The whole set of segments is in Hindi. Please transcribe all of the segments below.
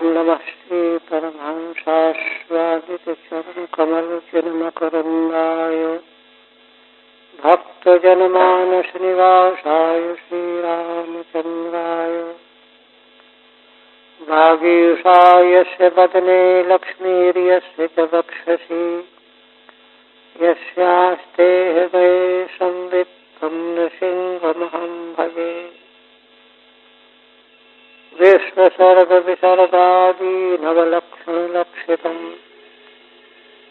नमः श्री परमहंसास्वादितचरणकमलचिन्मकरन्दाय भक्तजनमानसनिवासाय श्रीरामचन्द्राय भागीरथाय वदने लक्ष्मीर्यस्य च वक्षसि यस्यास्ते हृदये संवित्तं नृसिंहमहं भजे। विश्वसर्गविसर्गादीनवलक्षणलक्षितं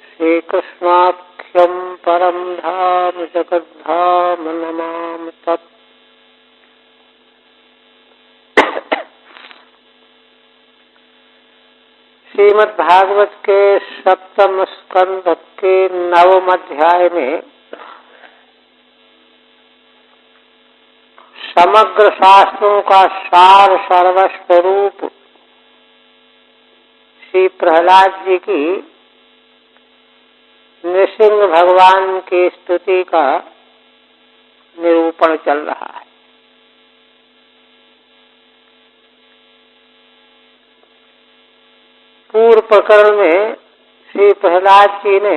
श्रीकृष्णाख्यं परं धाम जगद्धाम नमामि तत्। श्रीमद्भागवत के सप्तम स्कंद के 9वें अध्याय में समग्र शास्त्रों का सार सर्वस्वरूप श्री प्रहलाद जी की नृसिंह भगवान की स्तुति का निरूपण चल रहा है। पूर्व प्रकरण में श्री प्रहलाद जी ने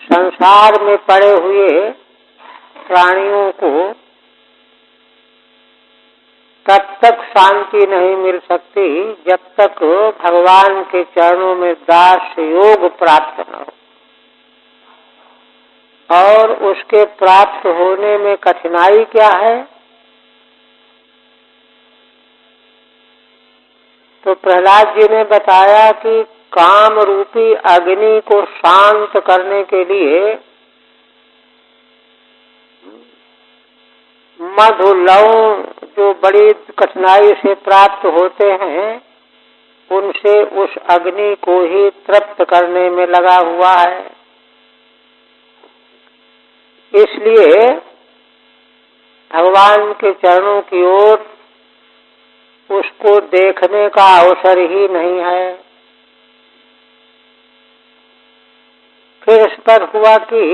संसार में पड़े हुए प्राणियों को तब तक शांति नहीं मिल सकती जब तक भगवान के चरणों में दास योग प्राप्त न हो, और उसके प्राप्त होने में कठिनाई क्या है। तो प्रहलाद जी ने बताया कि काम रूपी अग्नि को शांत करने के लिए मधु लवण जो बड़ी कठिनाई से प्राप्त होते हैं उनसे उस अग्नि को ही तृप्त करने में लगा हुआ है। इसलिए भगवान के चरणों की ओर उसको देखने का अवसर ही नहीं है। फिर स्पष्ट हुआ कि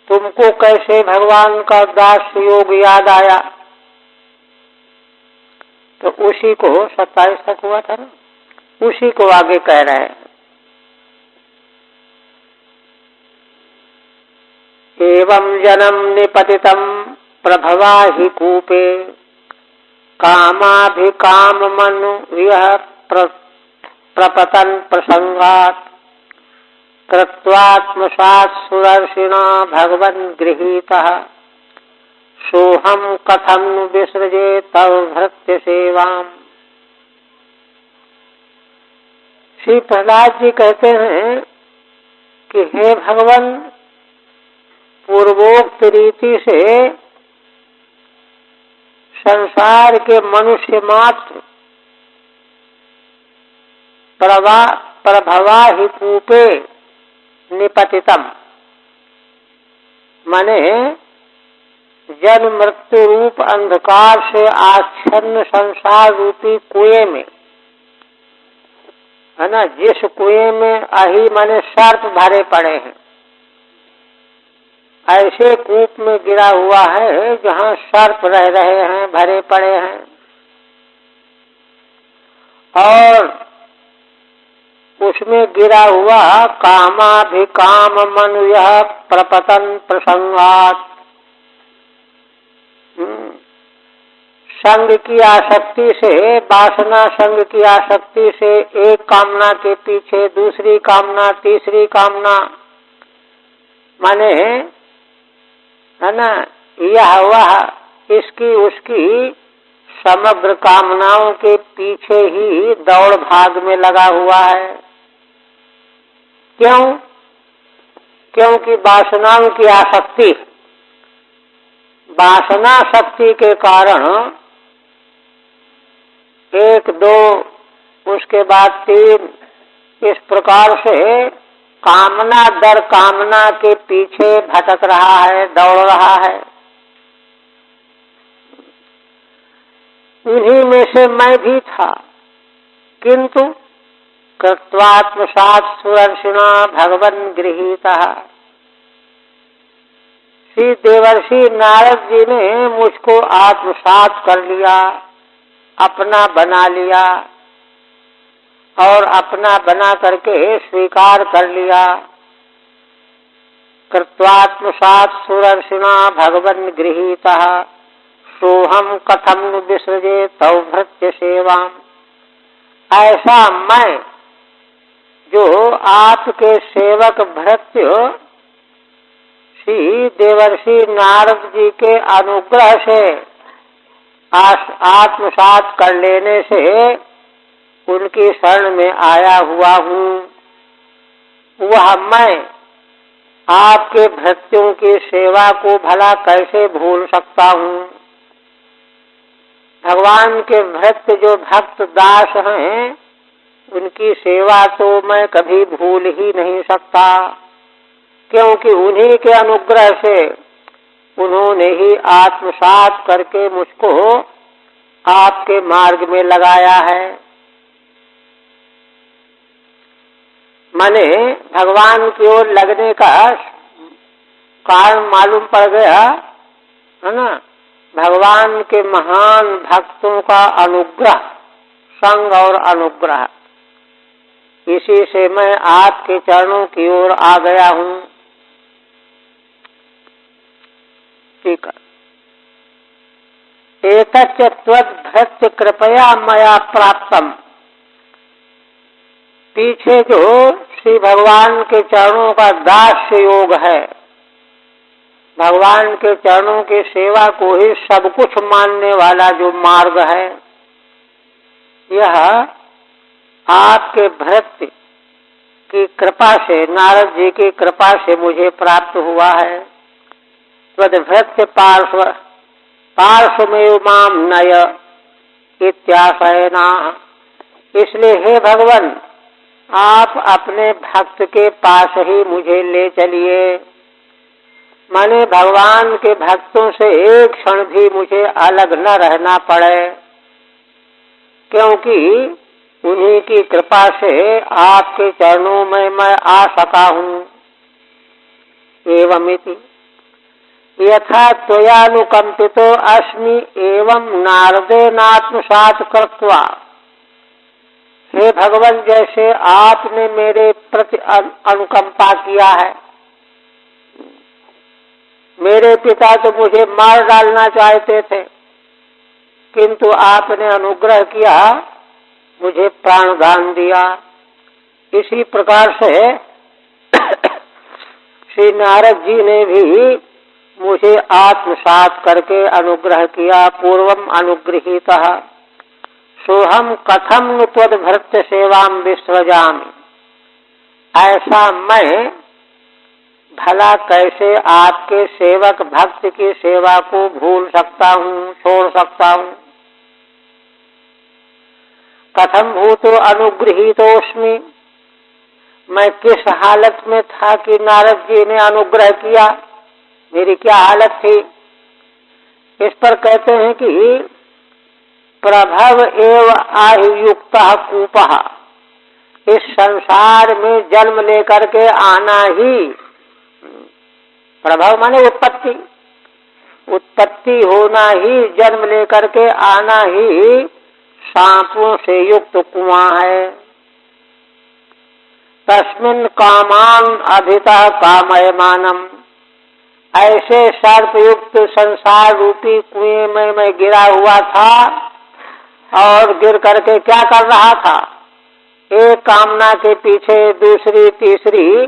तुमको कैसे भगवान का दास योग याद आया, तो उसी को 27 तक हुआ था ना, उसी को आगे कह रहे हैं। एवं जनम निपतितं प्रभवा हि कूपे कामाभिकाम मनु यः प्रपतन प्रसंगात् कृत्वात्मसात् सुदर्शिना भगवन् गृहीतः सोहम कथं विसृजे तव भृत्य सेवाम्। श्री प्रहलाद जी कहते हैं कि हे भगवान, पूर्वोक्त रीति से संसार के मनुष्य मात्र प्रभवा हि कूपे निपतितम, माने जन्म मृत्यु रूप अंधकार से आच्छन्न संसार रूपी कुएं में, है ना, जिस कुएं में अही माने सर्प भरे पड़े हैं, ऐसे कूप में गिरा हुआ है जहाँ सर्प रह रहे हैं, भरे पड़े हैं। और उसमें गिरा हुआ कामाभिकाम मनु यः प्रपतन प्रसंगात्, संग की आसक्ति से, वासना संग की आसक्ति से एक कामना के पीछे दूसरी कामना, तीसरी कामना, माने है ना, यह वह इसकी उसकी समग्र कामनाओं के पीछे ही दौड़ भाग में लगा हुआ है। क्यों? क्योंकि वासनाओं की आसक्ति, वासना शक्ति के कारण 1, 2 उसके बाद 3 इस प्रकार से कामना दर कामना के पीछे भटक रहा है, दौड़ रहा है। उन्हीं में से मैं भी था, किंतु कृत्वात्मसात् सुदर्शिना भगवन् गृहीतः, श्री देवर्षि नारद जी ने मुझको आत्मसात कर लिया, अपना बना लिया और अपना बना करके स्वीकार कर लिया। कृत्वात्मसात सुरर्षिणा भगवन् गृहीतः सोहम कथम नु विसृजे तव भृत्य सेवाम। ऐसा मैं जो आपके सेवक भृत्य श्री देवर्षि नारद जी के अनुग्रह से आत्मसात कर लेने से उनकी शरण में आया हुआ हूँ, वह मैं आपके भृत्यों की सेवा को भला कैसे भूल सकता हूँ। भगवान के भृत्य जो भक्त दास हैं, उनकी सेवा तो मैं कभी भूल ही नहीं सकता, क्योंकि उन्हीं के अनुग्रह से उन्होंने ही आत्मसात करके मुझको आपके मार्ग में लगाया है। माने भगवान की ओर लगने का कारण मालूम पड़ गया है ना। भगवान के महान भक्तों का अनुग्रह, संग और अनुग्रह, इसी से मैं आपके चरणों की ओर आ गया हूँ। ठीक है। एतच्च त्वद्भृत्य कृपया मया प्राप्तम। पीछे जो श्री भगवान के चरणों का दास्य योग है, भगवान के चरणों की सेवा को ही सब कुछ मानने वाला जो मार्ग है, यह आपके भृत्य की कृपा से, नारद जी की कृपा से मुझे प्राप्त हुआ है। त्वद्भृत्य पार्श्वमेव माम नय इत्याशयना। इसलिए हे भगवान, आप अपने भक्त के पास ही मुझे ले चलिए। माने भगवान के भक्तों से एक क्षण भी मुझे अलग न रहना पड़े, क्योंकि उन्हीं की कृपा से आपके चरणों में मैं आ सका हूँ। एवमिति यथा त्वयानुकंपितो अस्मि एवं नारदेनात्मसात कृत्वा। हे भगवान, जैसे आपने मेरे प्रति अनुकंपा किया है, मेरे पिता तो मुझे मार डालना चाहते थे, किंतु आपने अनुग्रह किया, मुझे प्राणदान दिया। इसी प्रकार से श्री नारद जी ने भी मुझे आत्मसात करके अनुग्रह किया। पूर्वम अनुगृहीतः सोहम कथम नु त्वद्भृत्य सेवाम विस्रजामि। ऐसा मैं भला कैसे आपके सेवक भक्त की सेवा को भूल सकता हूँ, छोड़ सकता हूँ। कथम भूतो अनुगृहीतोस्मि। मैं किस हालत में था कि नारद जी ने अनुग्रह किया, मेरी क्या हालत थी। इस पर कहते हैं कि प्रभव एव आयुक्तः कूपः। इस संसार में जन्म लेकर के आना ही, प्रभव माने उत्पत्ति, उत्पत्ति होना ही, जन्म लेकर के आना ही सांपों से युक्त कुआं है। तस्मिन् कामान अभितः कामयमानम। ऐसे सर्पयुक्त संसार रूपी कुएं में मैं गिरा हुआ था, और गिर करके क्या कर रहा था, एक कामना के पीछे दूसरी तीसरी,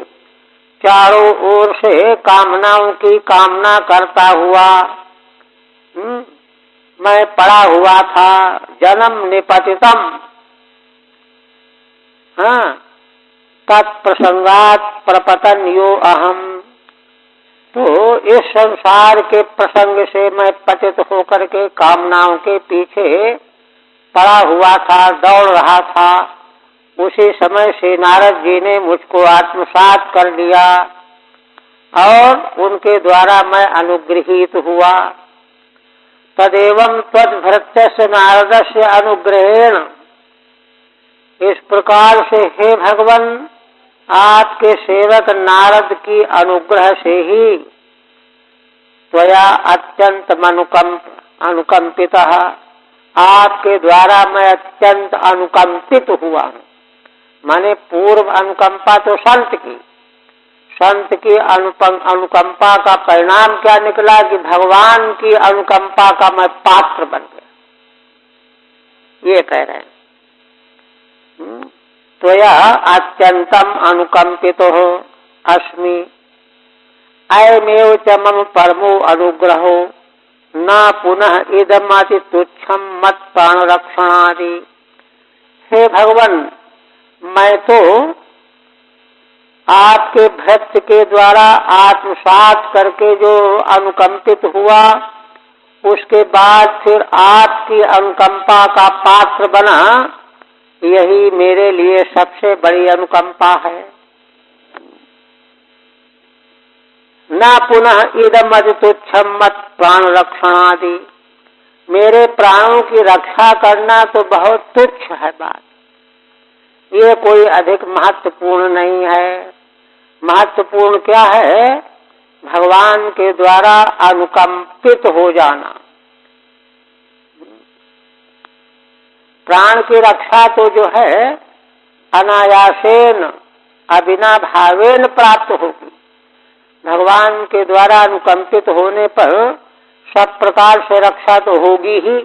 चारों ओर से कामनाओं की कामना करता हुआ मैं पड़ा हुआ था। जन्म निपतितम, हाँ, तत्प्रसंगात प्रपतन यो अहम। तो इस संसार के प्रसंग से मैं पतित होकर के कामनाओं के पीछे पड़ा हुआ था, दौड़ रहा था। उसी समय श्री नारद जी ने मुझको आत्मसात कर लिया और उनके द्वारा मैं अनुगृहीत हुआ। तदेवं त्वद्भृत्यस्य नारदस्य अनुग्रहेण। इस प्रकार से हे भगवान, आपके सेवक नारद की अनुग्रह से ही त्वया अत्यंत अनुकंपितः, आपके द्वारा मैं अत्यंत अनुकंपित हुआ हूँ। माने पूर्व अनुकंपा तो संत की अनुकंपा का परिणाम क्या निकला कि भगवान की अनुकंपा का मैं पात्र बन गया, ये कह रहे हैं। त्वया अत्यंतम अनुकंपितो अस्मि, अयमेव च मम परमो अनुग्रहो, न पुनः इदमति तुच्छम मत प्राण रक्षणादि। हे भगवान, मैं तो आपके भक्त के द्वारा आत्मसात करके जो अनुकंपित हुआ, उसके बाद फिर आपकी अनुकंपा का पात्र बना, यही मेरे लिए सबसे बड़ी अनुकंपा है। न पुनः इदम तुच्छम मत प्राण रक्षणादि, मेरे प्राणों की रक्षा करना तो बहुत तुच्छ है बात, ये कोई अधिक महत्वपूर्ण नहीं है। महत्वपूर्ण क्या है? भगवान के द्वारा अनुकंपित हो जाना। प्राण की रक्षा तो जो है अनायासेन अबिना भावेन प्राप्त होगी। भगवान के द्वारा अनुकंपित होने पर सब प्रकार से रक्षा तो होगी ही,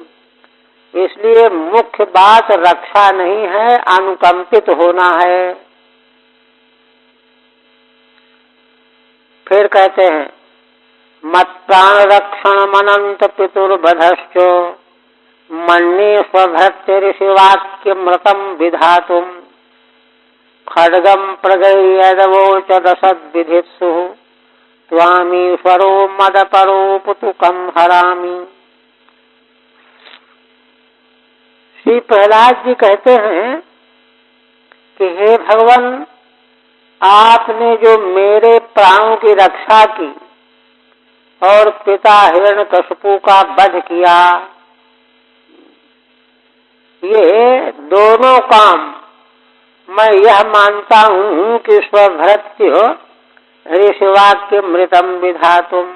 इसलिए मुख्य बात रक्षा नहीं है, अनुकंपित होना है। फिर कहते हैं मत प्राण रक्षण मनंत पितुर्बधश्च, मन्ये स्वभृत्य ऋषिवाक्य मृतम विधातुम, खड्गम प्रगह्यदवोच दशद्विधित्सु, स्वामीश्वरो मदपरो पुतुकम हरामी। श्री प्रहलाद जी कहते हैं कि हे भगवान, आपने जो मेरे प्राणों की रक्षा की और पिता हिरण्यकशिपु का वध किया, ये दोनों काम मैं यह मानता हूँ कि स्वभृत्य ऋषिवाक्य मृतम विधातुम,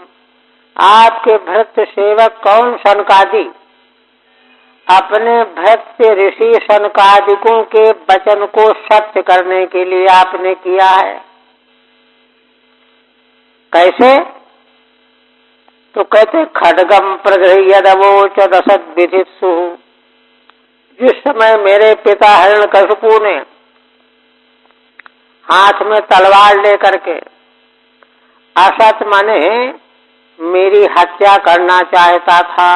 आपके भृत्य सेवक कौन सनकादि, अपने भृत्य ऋषि सनकादिकों के वचन को सत्य करने के लिए आपने किया है। कैसे? तो कहते खड्गम प्रगह्यदवोच दशद्विधित्सु, जिस समय मेरे पिता हिरण्यकशिपु ने हाथ में तलवार लेकर के असत माने मेरी हत्या करना चाहता था,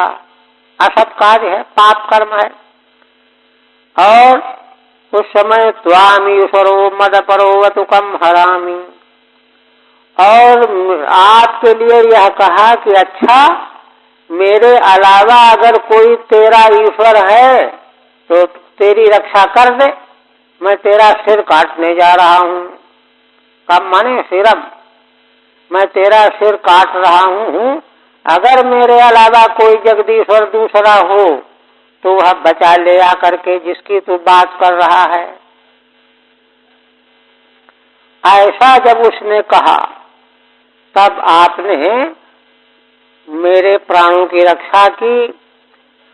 असत कार्य है, पाप कर्म है, और उस समय त्वामीश्वरो मदपरो वतुकम हरामी, और आपके लिए यह कहा कि अच्छा मेरे अलावा अगर कोई तेरा ईश्वर है तो तेरी रक्षा कर दे, मैं तेरा सिर काटने जा रहा हूँ। कब माने सिरम, मैं तेरा सिर काट रहा हूँ, अगर मेरे अलावा कोई जगदीश्वर दूसरा हो तो वह बचा ले आकर के जिसकी तू बात कर रहा है। ऐसा जब उसने कहा तब आपने मेरे प्राणों की रक्षा की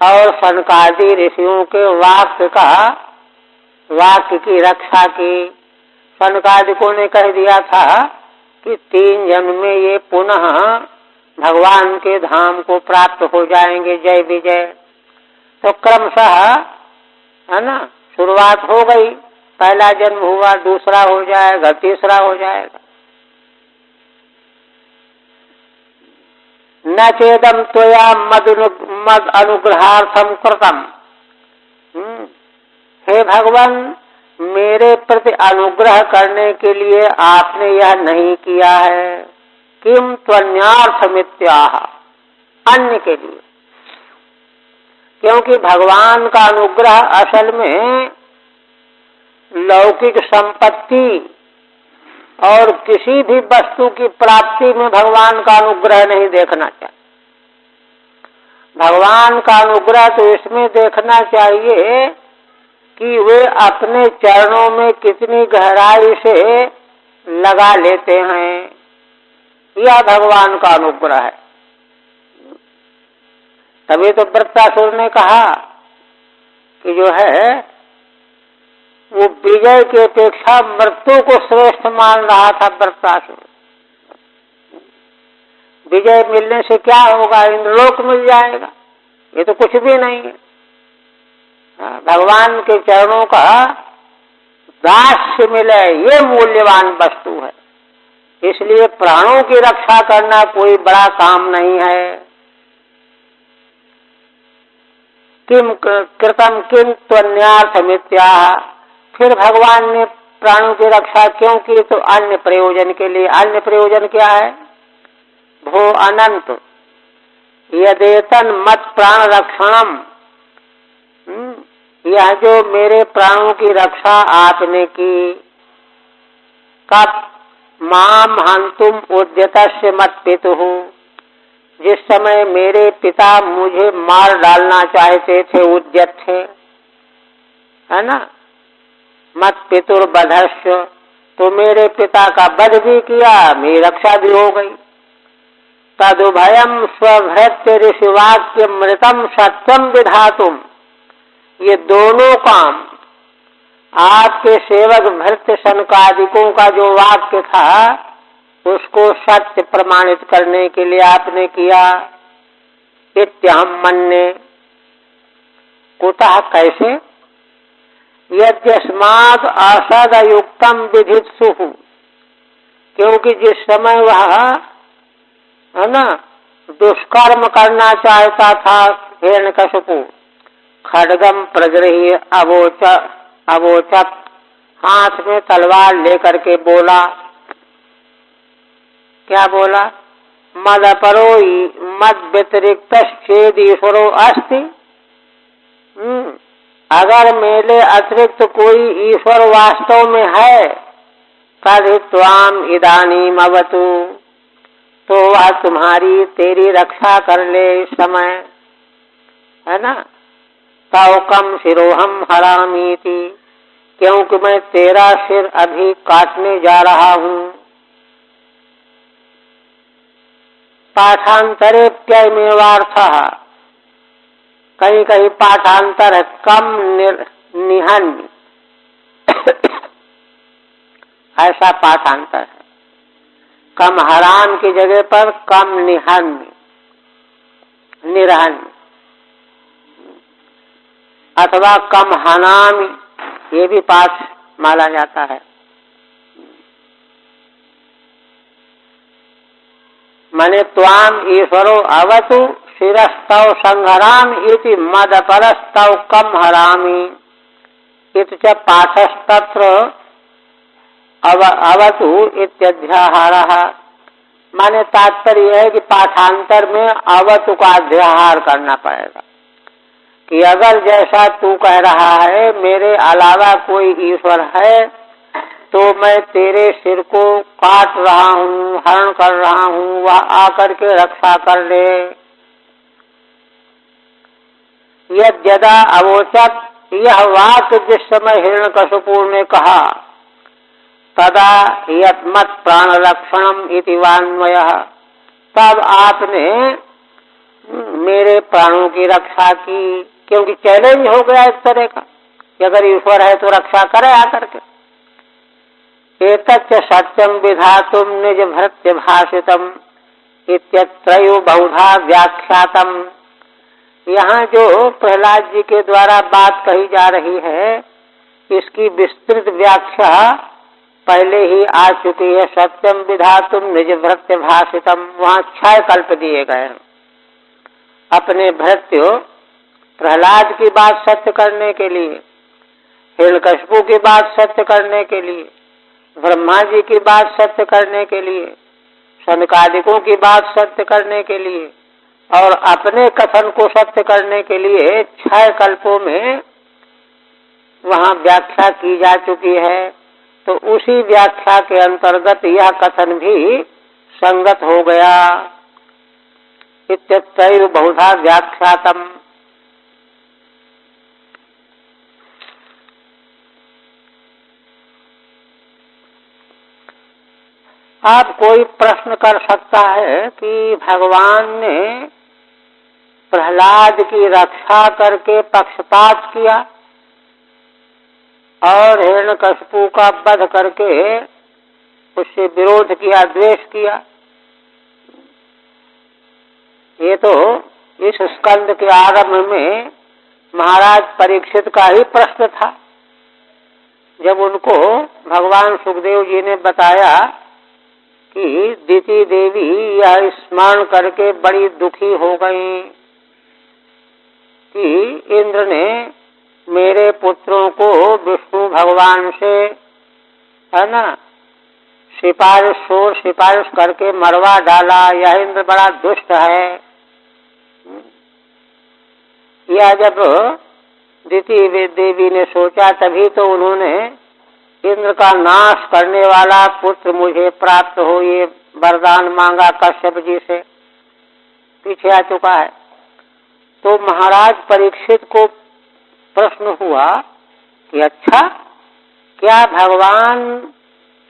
और सनकादि ऋषियों के वाक्य की रक्षा की। सनकादिकों ने कह दिया था कि 3 जन्म में ये पुनः भगवान के धाम को प्राप्त हो जाएंगे, जय विजय। तो क्रमशः है ना, शुरुआत हो गई, पहला जन्म हुआ, दूसरा हो जाएगा, तीसरा हो जाएगा। न चेदम त्वया मद अनुग्रहार्थम कृतम, हे भगवान, मेरे प्रति अनुग्रह करने के लिए आपने यह नहीं किया है। किम त्वन्यार्थमित्याह, अन्य के लिए, क्योंकि भगवान का अनुग्रह असल में लौकिक संपत्ति और किसी भी वस्तु की प्राप्ति में भगवान का अनुग्रह नहीं देखना चाहिए। भगवान का अनुग्रह तो इसमें देखना चाहिए कि वे अपने चरणों में कितनी गहराई से लगा लेते हैं, यह भगवान का अनुग्रह है। तभी तो वृत्रासुर ने कहा कि जो है वो विजय की अपेक्षा मृत्यु को श्रेष्ठ मान रहा था वृत्रासुर। विजय मिलने से क्या होगा, इंद्रलोक मिल जाएगा, ये तो कुछ भी नहीं है। भगवान के चरणों का दास्य मिले ये मूल्यवान वस्तु है। इसलिए प्राणों की रक्षा करना कोई बड़ा काम नहीं है। किम कृतम किम त्वन्यार्थमित्याह, फिर भगवान ने प्राणों की रक्षा क्यों की, तो अन्य प्रयोजन के लिए। अन्य प्रयोजन क्या है? भो अनंत यदेतन मत प्राण रक्षणम, यह जो मेरे प्राणों की रक्षा आपने की, कब माम हंतुम उद्यतस्य मत पितुः, जिस समय मेरे पिता मुझे मार डालना चाहते थे, उद्यत थे, है ना। मत पितुर्वधस्य, तो मेरे पिता का वध भी किया, मेरी रक्षा भी हो गई। तदुभयम स्वभृत्य ऋषिवाक्य मृतम सत्यम विधातुम, ये दोनों काम आपके सेवक भृत्य सनकादिकों का जो वाक्य था उसको सत्य प्रमाणित करने के लिए आपने किया। इत्यहम मन्ये, कुतः कैसे? यद्यस्मात् असदयुक्तम विधित्सुः, क्योंकि जिस समय वह है ना दुष्कर्म करना चाहता था हिरण्यकशिपु, खड्गम प्रगृह्य अवोचत, हाथ में तलवार लेकर के बोला। क्या बोला? मदपरो मद व्यतिरिक्त चेद ईश्वरो अस्ति, अगर मेरे अतिरिक्त कोई ईश्वर वास्तव में है, तद त्वाम इदानीम अवतु, तो वह तुम्हारी तेरी रक्षा कर ले इस समय, है ना। तौकम शिरोहम हरामीति, क्योंकि मैं तेरा सिर अभी काटने जा रहा हूं। पाठांतरे प्ययमेवार्थः, कहीं कहीं पाठांतर है कम निहन्य, ऐसा पाठांतर है। कम हराम की जगह पर कम निहन्य, निरहन्य, अथवा कम हनामी, ये भी पाठ माना जाता है। मने त्वाम ईश्वरो अवतु शिरस्तव संहराम इति मदपरस्तव कम हरामी, इति च पाठस्तत्र अवतु इत्यध्याहारः। माने तात्पर्य है कि पाठांतर में अवतु का अध्याहार करना पड़ेगा, कि अगर जैसा तू कह रहा है मेरे अलावा कोई ईश्वर है, तो मैं तेरे सिर को काट रहा हूँ, हरण कर रहा हूँ, वह आकर के रक्षा कर ले। यद्यदा अवोचत, यह वाक्य जिस समय हिरण्यकशिपु ने कहा, तदा यत्मत् प्राण रक्षणम इति वान्मयः, तब आपने मेरे प्राणों की रक्षा की, क्योंकि चैलेंज हो गया इस तरह का कि अगर ईश्वर है तो रक्षा करे आकर के। एतच्च सत्यम विधातुम निज भृत्य भाषितम इत्यत्रयो बहुधा व्याख्यातम, यहाँ जो प्रहलाद जी के द्वारा बात कही जा रही है, इसकी विस्तृत व्याख्या पहले ही आ चुकी है। सत्यम विधातुम निज भृत्य भाषितम, वहाँ 6 कल्प दिए गए हैं। अपने भृत्य प्रहलाद की बात सत्य करने के लिए, हिरण्यकशिपु की बात सत्य करने के लिए, ब्रह्मा जी की बात सत्य करने के लिए, सनकादिकों की बात सत्य करने के लिए, और अपने कथन को सत्य करने के लिए 6 कल्पों में वहाँ व्याख्या की जा चुकी है। तो उसी व्याख्या के अंतर्गत यह कथन भी संगत हो गया। इत्यत्रैव बहुधा व्याख्यातम। अब कोई प्रश्न कर सकता है कि भगवान ने प्रहलाद की रक्षा करके पक्षपात किया और हिरण्यकशिपु का वध करके उससे विरोध किया, द्वेष किया। ये तो इस स्कंद के आरंभ में महाराज परीक्षित का ही प्रश्न था, जब उनको भगवान सुखदेव जी ने बताया कि दिति देवी यह स्मरण करके बड़ी दुखी हो गई कि इंद्र ने मेरे पुत्रों को विष्णु भगवान से, है ना, सिफारिश करके मरवा डाला, यह इंद्र बड़ा दुष्ट है। यह जब दिति देवी ने सोचा, तभी तो उन्होंने इंद्र का नाश करने वाला पुत्र मुझे प्राप्त हो ये वरदान मांगा कश्यप जी से, पीछे आ चुका है। तो महाराज परीक्षित को प्रश्न हुआ कि अच्छा, क्या भगवान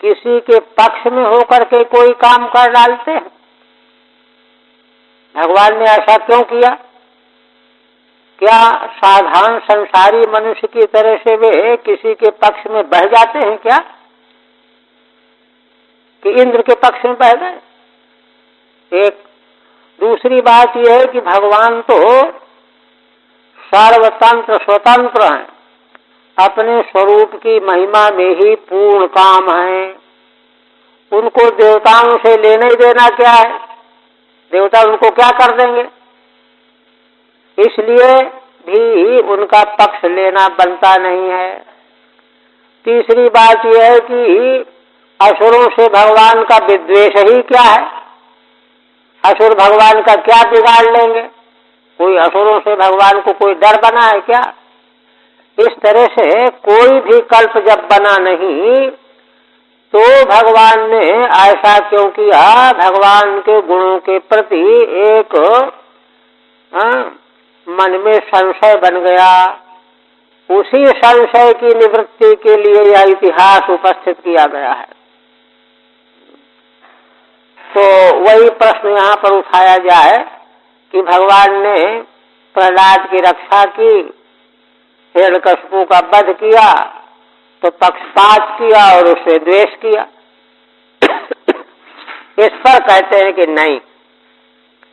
किसी के पक्ष में होकर के कोई काम कर डालते हैं? भगवान ने ऐसा क्यों किया? क्या साधारण संसारी मनुष्य की तरह से वे किसी के पक्ष में बह जाते हैं क्या, कि इंद्र के पक्ष में बह गए? एक दूसरी बात यह है कि भगवान तो सर्वतंत्र स्वतंत्र हैं, अपने स्वरूप की महिमा में ही पूर्ण काम है। उनको देवताओं से लेने देना क्या है? देवता उनको क्या कर देंगे? इसलिए भी उनका पक्ष लेना बनता नहीं है। तीसरी बात यह है कि असुरों से भगवान का विद्वेष ही क्या है? असुर भगवान का क्या बिगाड़ लेंगे? कोई असुरों से भगवान को कोई डर बना है क्या? इस तरह से कोई भी कल्प जब बना नहीं तो भगवान ने ऐसा क्यों किया? भगवान के गुणों के प्रति एक मन में संशय बन गया। उसी संशय की निवृत्ति के लिए यह इतिहास उपस्थित किया गया है। तो वही प्रश्न यहाँ पर उठाया जाए कि भगवान ने प्रहलाद की रक्षा की, हिरण्यकशिपु का वध किया, तो पक्षपात किया और उसे द्वेष किया। इस पर कहते हैं कि नहीं,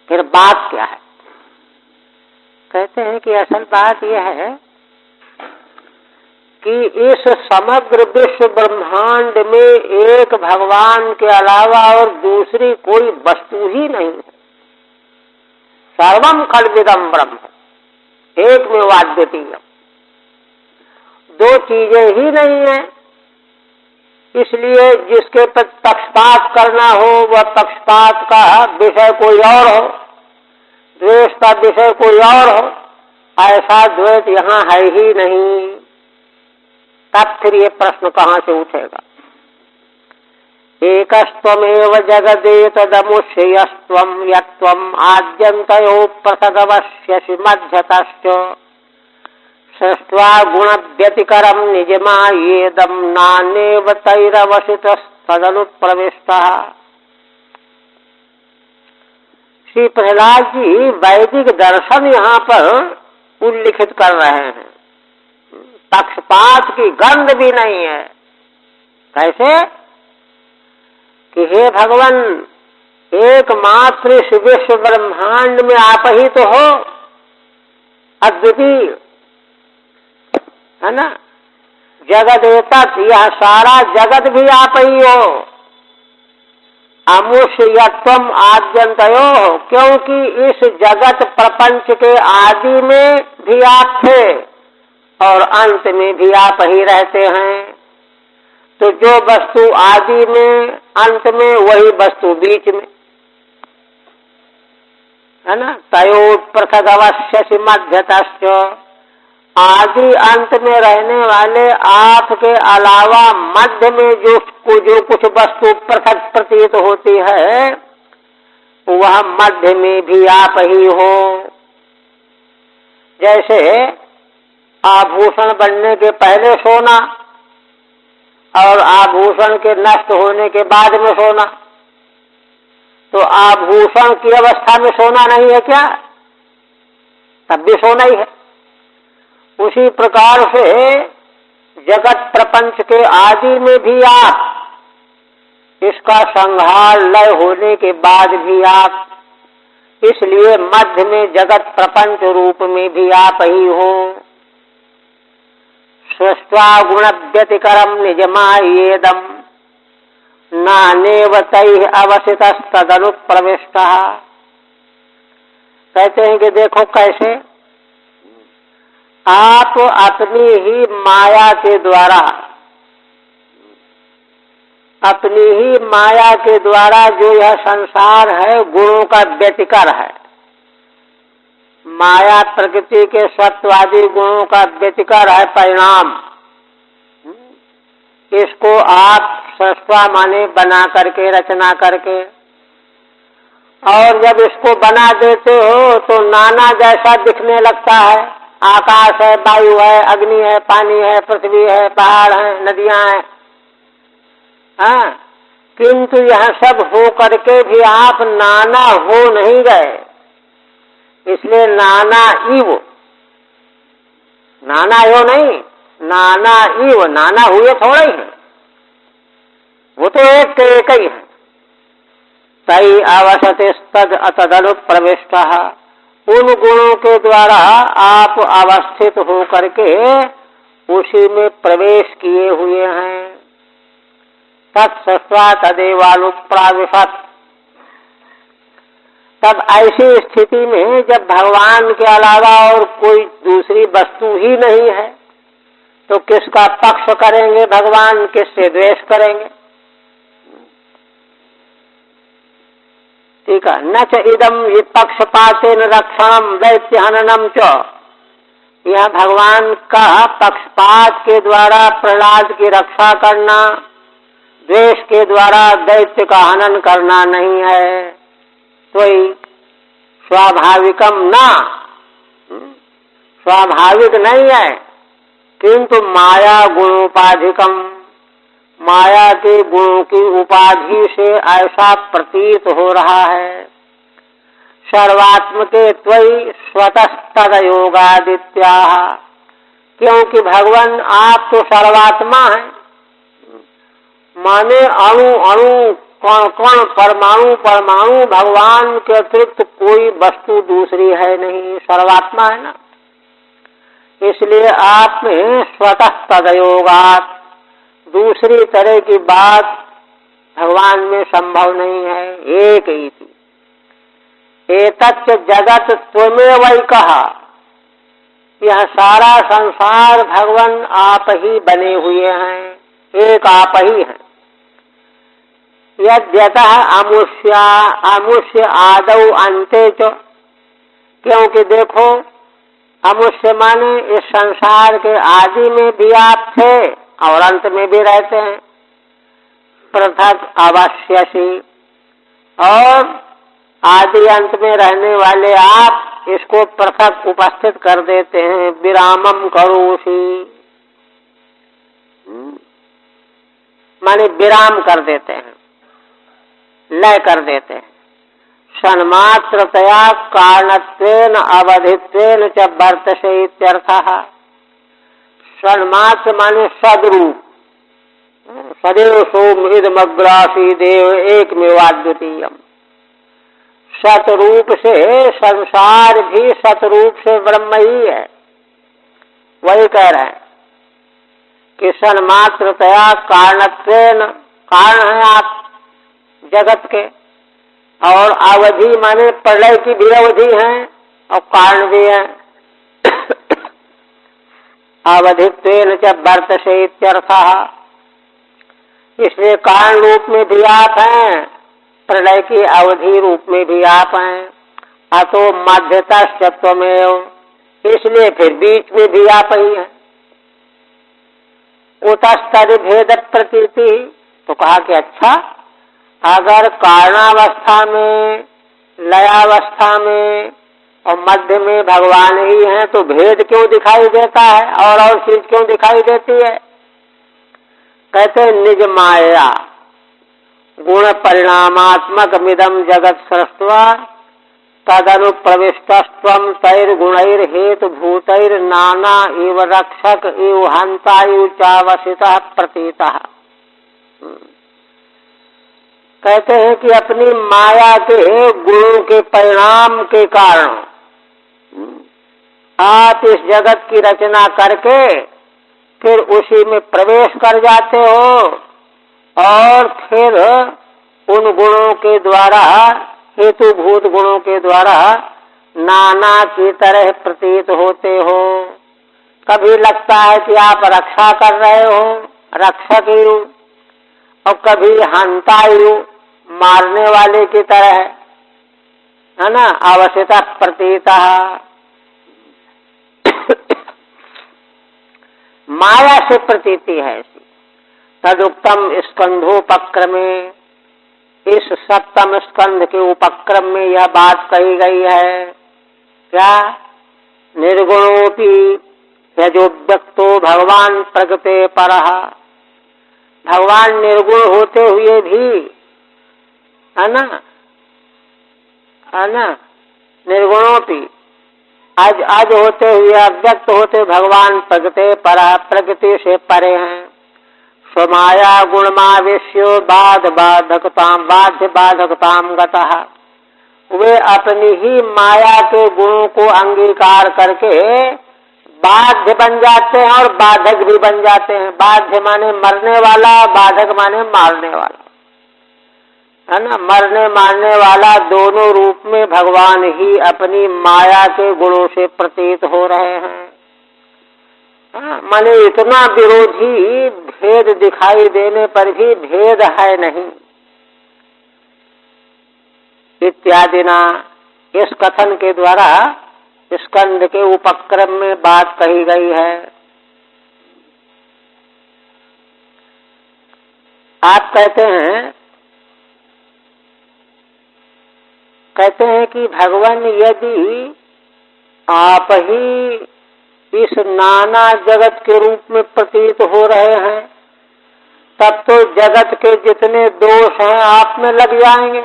फिर बात क्या है? कहते हैं कि असल बात यह है कि इस समग्र विश्व ब्रह्मांड में एक भगवान के अलावा और दूसरी कोई वस्तु ही नहीं है। सर्वम खल्विदम ब्रह्म, एक में अद्वितीय, दो चीजें ही नहीं है। इसलिए जिसके पर पक्षपात करना हो वह पक्षपात का विषय कोई और हो, द्वेष का विषय कोई और हो, ऐसा द्वैत यहाँ है ही नहीं। तब फिर ये प्रश्न कहाँ से उठेगा? एकस्त्वमेव जगदेतदमुष्यस्त्वं यत्त्वम् आद्यन्तयो प्रसगवस्यसि मध्यतश्च सृष्ट्वा गुणव्यतिकरं निजमायेदं नान्येव तैरवसितस्तदनुप्रविष्टः। श्री प्रहलाद जी वैदिक दर्शन यहाँ पर उल्लिखित कर रहे हैं। पक्षपात की गंध भी नहीं है। कैसे कि हे भगवान, एकमात्र इस विश्व ब्रह्मांड में आप ही तो हो, अद्वितीय, है ना। जगत एतत्, यह सारा जगत भी आप ही हो। अमुष्यत्वम आद्यन्तयो, क्योंकि इस जगत प्रपंच के आदि में भी आप थे और अंत में भी आप ही रहते हैं। तो जो वस्तु आदि में, अंत में, वही वस्तु बीच में, है ना। तयोपृथगवस्यसि मध्यतश्च, आदि अंत में रहने वाले आपके अलावा मध्य में जो कुछ वस्तु पृथक प्रतीत होती है वह मध्य में भी आप ही हो। जैसे आभूषण बनने के पहले सोना और आभूषण के नष्ट होने के बाद में सोना, तो आभूषण की अवस्था में सोना नहीं है क्या? तब भी सोना ही है। उसी प्रकार से जगत प्रपंच के आदि में भी आप, इसका संहार लय होने के बाद भी आप, इसलिए मध्य में जगत प्रपंच रूप में भी आप ही हो। सृष्ट्वा गुण व्यतिकरम निजमायेदम नानेव तैः अवसितस्तदनुप्रविष्टः। कहते हैं कि देखो कैसे आप अपनी ही माया के द्वारा, अपनी ही माया के द्वारा जो यह संसार है गुणों का व्यतिकर है, माया प्रकृति के सत्वादी गुणों का व्यतिकर है परिणाम। इसको आप सृष्टा माने बना करके, रचना करके, और जब इसको बना देते हो तो नाना जैसा दिखने लगता है। आकाश है, वायु है, अग्नि है, पानी है, पृथ्वी है, पहाड़ है, नदियां हैं, हाँ, किंतु यह सब हो करके भी आप नाना हो नहीं गए। इसलिए नाना इव, नाना हो नहीं, नाना इव, नाना हुए थोड़ा ही है, वो तो एक के एक ही है। तई अवसतिस्तद अतदनुप्रविष्टः, उन गुणों के द्वारा आप अवस्थित हो करके उसी में प्रवेश किए हुए हैं। तत्सृष्ट्वा तदेवानुप्राविशत्, तब ऐसी स्थिति में जब भगवान के अलावा और कोई दूसरी वस्तु ही नहीं है तो किसका पक्ष करेंगे भगवान, किससे द्वेष करेंगे? ठीक है। न च इदम पक्षपातेन रक्षणम दैत्य हननम च, यह भगवान का पक्षपात के द्वारा प्रहलाद की रक्षा करना, द्वेष के द्वारा दैत्य का हनन करना नहीं है। कोई स्वाभाविकम ना, स्वाभाविक नहीं है, किंतु माया गुणोपाधिकम, माया के गुणों की उपाधि से ऐसा प्रतीत हो रहा है। सर्वात्मके त्वयि स्वतस्तद योगादित्या, क्योंकि भगवान आप तो सर्वात्मा है, माने अणु अणु, कण कण, परमाणु परमाणु भगवान के अतिरिक्त कोई वस्तु दूसरी है नहीं, सर्वात्मा है ना। इसलिए आप में स्वतः तदयोगात, दूसरी तरह की बात भगवान में संभव नहीं है, एक ही थी। एतच्च जगत त्वमेवैकः, यह सारा संसार भगवान आप ही बने हुए हैं, एक आप ही हैं। यद्यतः अमुष्य आदौ अन्ते च, क्योंकि देखो अमुष्य माने इस संसार के आदि में भी आप थे और अंत में भी रहते हैं। पृथक अवश्यसी, और आदि अंत में रहने वाले आप इसको पृथक उपस्थित कर देते हैं। विरामम करोषि माने विराम कर देते हैं, लय कर देते हैं। सन्मात्रतया कारणत्वेन अवधित्वेन च वर्तसे इत्यर्थः। सन्मात्र माने सदरूप, सदैव सोम इदमग्रासी देव एकमेवाद्वितीयम्। सतरूप से संसार भी सतरूप से ब्रह्म ही है। वही कह रहे हैं कि सन्मात्रतया कारणत्वेन, कारण है आप जगत के, और अवधि माने प्रलय की भी अवधि है और कारण भी है। अवधित्वेन च वर्तसे इत्यर्थः, इसलिए कारण रूप में भी आप हैं, प्रलय की अवधि रूप में भी आप हैं। अतो मध्यतश्च त्वमेव, इसलिए फिर बीच में भी आप ही हैं। उतस्तद भेद प्रतीति, तो कहा कि अच्छा, अगर कारणावस्था में, लयावस्था में और मध्य में भगवान ही हैं तो भेद क्यों दिखाई देता है और चीज क्यों दिखाई देती है? कहते निज माया गुण परिणामात्मक मिदम जगत सृष्ट्वा तदनुप्रविष्टस्त्वं तैर्गुणैर्हेतुभूतैर्नाना इव रक्षक इव हंता इव चावसितः प्रतीतः। कहते हैं कि अपनी माया के गुणों के परिणाम के कारण आप इस जगत की रचना करके फिर उसी में प्रवेश कर जाते हो और फिर उन गुणों के द्वारा, हेतुभूत गुणों के द्वारा नाना की तरह प्रतीत होते हो। कभी लगता है कि आप रक्षा कर रहे हो, रक्षक ही हो, और कभी हंता ही हो, मारने वाले की तरह, है ना, अवश्यता प्रतीता। माया से प्रतीति है ऐसी। तदुक्तम स्कंधोपक्रमे, इस सप्तम स्कंध के उपक्रम में यह बात कही गई है। क्या? निर्गुणोपि यजोव्यक्तो भगवान प्रगटे परः। भगवान निर्गुण होते हुए भी, है ना, निर्गुणोपि आज होते हुए, अव्यक्त होते भगवान प्रगटे परः, प्रगति से परे हैं। स्वमाया गुणमावेश्यो बाध बाधकताम गतः। वे अपनी ही माया के गुणों को अंगीकार करके बाध्य बन जाते हैं और बाधक भी बन जाते हैं। बाध्य माने मरने वाला, बाधक माने मारने वाला, है ना। मरने मारने वाला दोनों रूप में भगवान ही अपनी माया के गुणों से प्रतीत हो रहे हैं। माने इतना विरोधी भेद दिखाई देने पर भी भेद है नहीं, इत्यादि ना, इस कथन के द्वारा स्कंद के उपक्रम में बात कही गई है। आप कहते हैं कि भगवान यदि आप ही इस नाना जगत के रूप में प्रतीत हो रहे हैं, तब तो जगत के जितने दोष हैं आप में लग जाएंगे।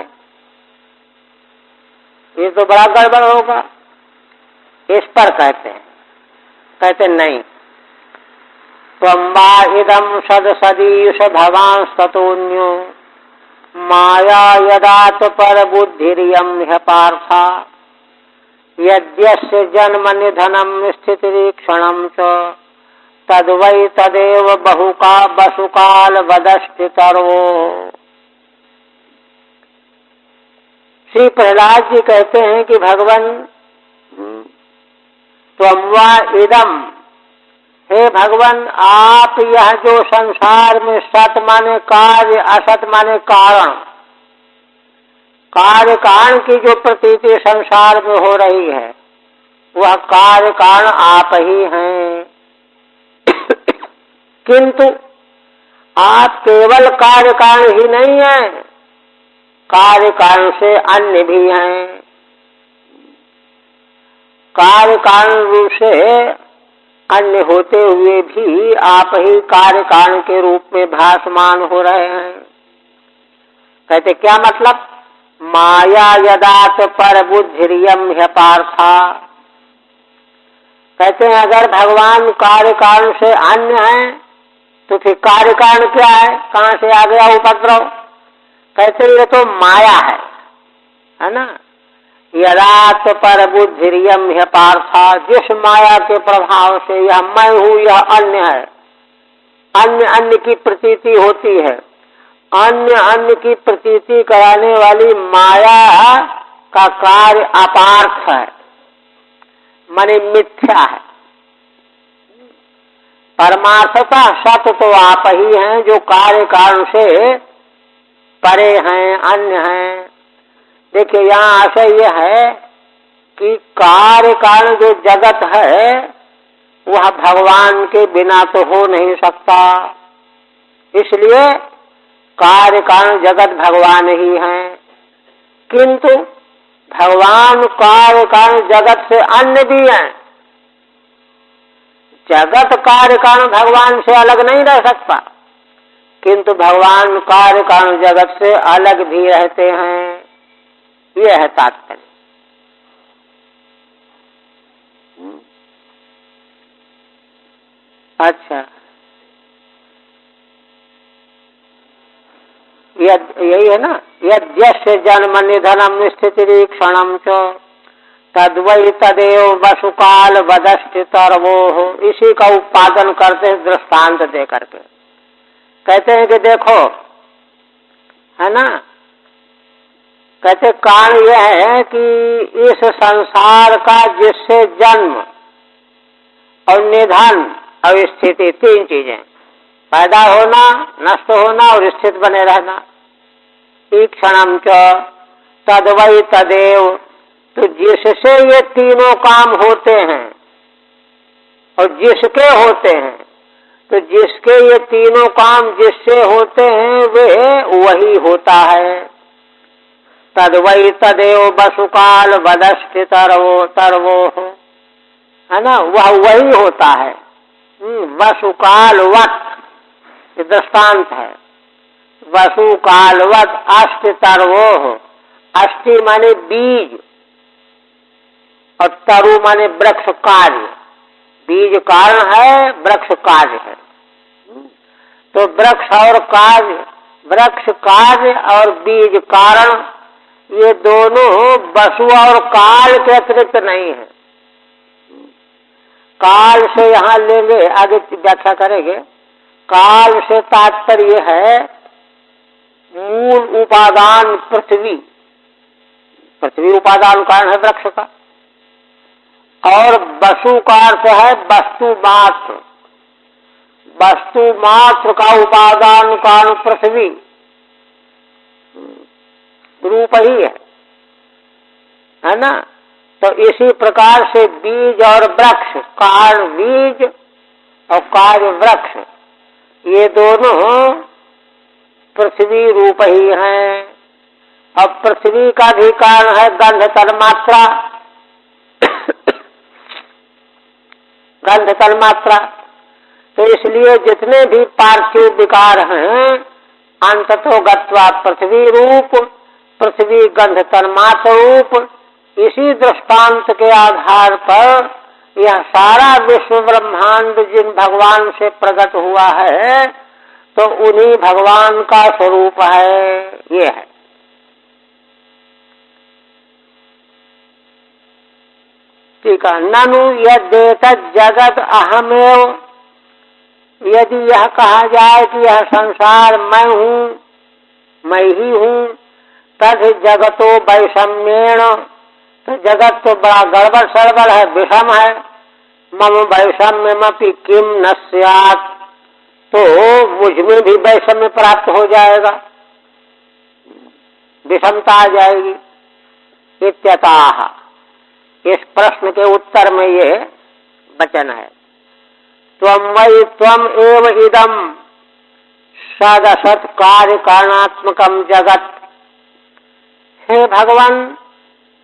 ये तो बड़ा गड़बड़ होगा। इस पर कहते नहीं। त्वं वा इदं सदसदीश भवांस्ततोऽन्यो माया यदात पर बुद्धिरियं ह्य पार्था। यद्यस्य जन्म निधनम स्थितिरीक्षणं च तद्वै तदेव वसुकाल वदष्टितरो। श्री प्रहलाद जी कहते हैं कि भगवान, त्वं वा इदम, हे भगवान, आप यह जो संसार में सत माने कार्य, असत माने कारण, कार्य कारण की जो प्रतीति संसार में हो रही है, वह कार्य कारण आप ही हैं। किंतु आप केवल कार्य कारण ही नहीं हैं, कार्य कारण से अन्य भी हैं। कार्य कारण रूप से अन्य होते हुए भी आप ही कार्य कारण के रूप में भासमान हो रहे हैं। कहते क्या मतलब? माया यदात पर बुद्धिरियम ह्य पार्था। कहते हैं अगर भगवान कार्य कारण से अन्य हैं तो फिर कार्य कारण क्या है? कहां से आ गया उपद्रव? कहते ये तो माया है ना। यदात पर बुद्धिरियम ह्य पार्था, जिस माया के प्रभाव से यह मैं हूं, यह अन्य है, अन्य की प्रतीति होती है। अन्य की प्रतीति कराने वाली माया का कार्य अपार्थ है, माने मिथ्या है। परमार्थता सत्य तो आप ही हैं जो कार्य कारण से परे हैं, अन्य हैं। देखिए यहाँ आशय यह है कि कार्य कारण जो जगत है वह भगवान के बिना तो हो नहीं सकता, इसलिए कार्य कारण जगत भगवान ही हैं। किंतु भगवान कार्य कारण जगत से अन्य भी हैं। जगत कार्य कारण भगवान से अलग नहीं रह सकता, किंतु भगवान कार्य कारण जगत से अलग भी रहते हैं। यह है तात्पर्य। अच्छा, यही है ना, यद्यस्य जन्म निधनम स्थिति क्षणम च तद्वै तदेव वसुकाल वदष्टि तरवो हो। इसी का उत्पादन करते हैं दृष्टांत दे करके। कहते हैं कि देखो, है ना, कहते कारण यह है कि इस संसार का जिससे जन्म और निधन और स्थिति, तीन चीजें, पैदा होना, नष्ट होना और स्थित बने रहना, क्षणम च तद्वै तदेव, तो जिससे ये तीनों काम होते हैं और जिसके होते हैं, तो जिसके ये तीनों काम जिससे होते हैं वे वही होता है। तद्वै तदेव वसुकाल वदष्टि तरवो हो, है ना, वह वही होता है। वसुकालवत दृष्टांत है। वसुकालवत अष्टि तरवो हो। अष्टि माने बीज और तरु माने वृक्ष कार्य। बीज कारण है, वृक्ष कार्य है। तो वृक्ष और कार्य, वृक्ष कार्य और बीज कारण, ये दोनों वसु और काल के अतिरिक्त नहीं है। काल से यहाँ लेंगे, आगे व्याख्या करेंगे। काल से तात्पर्य है मूल उपादान पृथ्वी, पृथ्वी उपादान कारण है वृक्ष का, और वसु का अर्थ है वस्तु मात्र, वस्तु मात्र का उपादान कारण पृथ्वी रूप ही है ना। तो इसी प्रकार से बीज और वृक्ष, कारण बीज और कार्य वृक्ष, ये दोनों पृथ्वी रूप ही हैं। अब पृथ्वी का भी कारण है गंध तन्मात्रा, गंध तन्मात्रा। तो इसलिए जितने भी पार्थिव विकार हैं अंततो गत्वा पृथ्वी रूप, पृथ्वी गंध तन्मात्र रूप। इसी दृष्टांत के आधार पर यह सारा विश्व ब्रह्मांड जिन भगवान से प्रकट हुआ है तो उन्हीं भगवान का स्वरूप है, ये है। ठीक है। ननु यद्येतत् जगत अहमेव, यदि यह कहा जाए कि यह संसार मैं हूँ, मैं ही हूँ, तद जगतो वैषम्येण, तो जगत तो बड़ा गड़बड़ सड़बड़ है, विषम है। मम वैषम्यमपि किम न स्यात्, तो मुझमें भी वैषम्य प्राप्त हो जाएगा, विषमता आ जाएगी। इत्यतः, इस प्रश्न के उत्तर में ये वचन है। त्वं वै त्वं एव इदं सदसत् कार्य कारणात्मकम जगत। हे भगवान,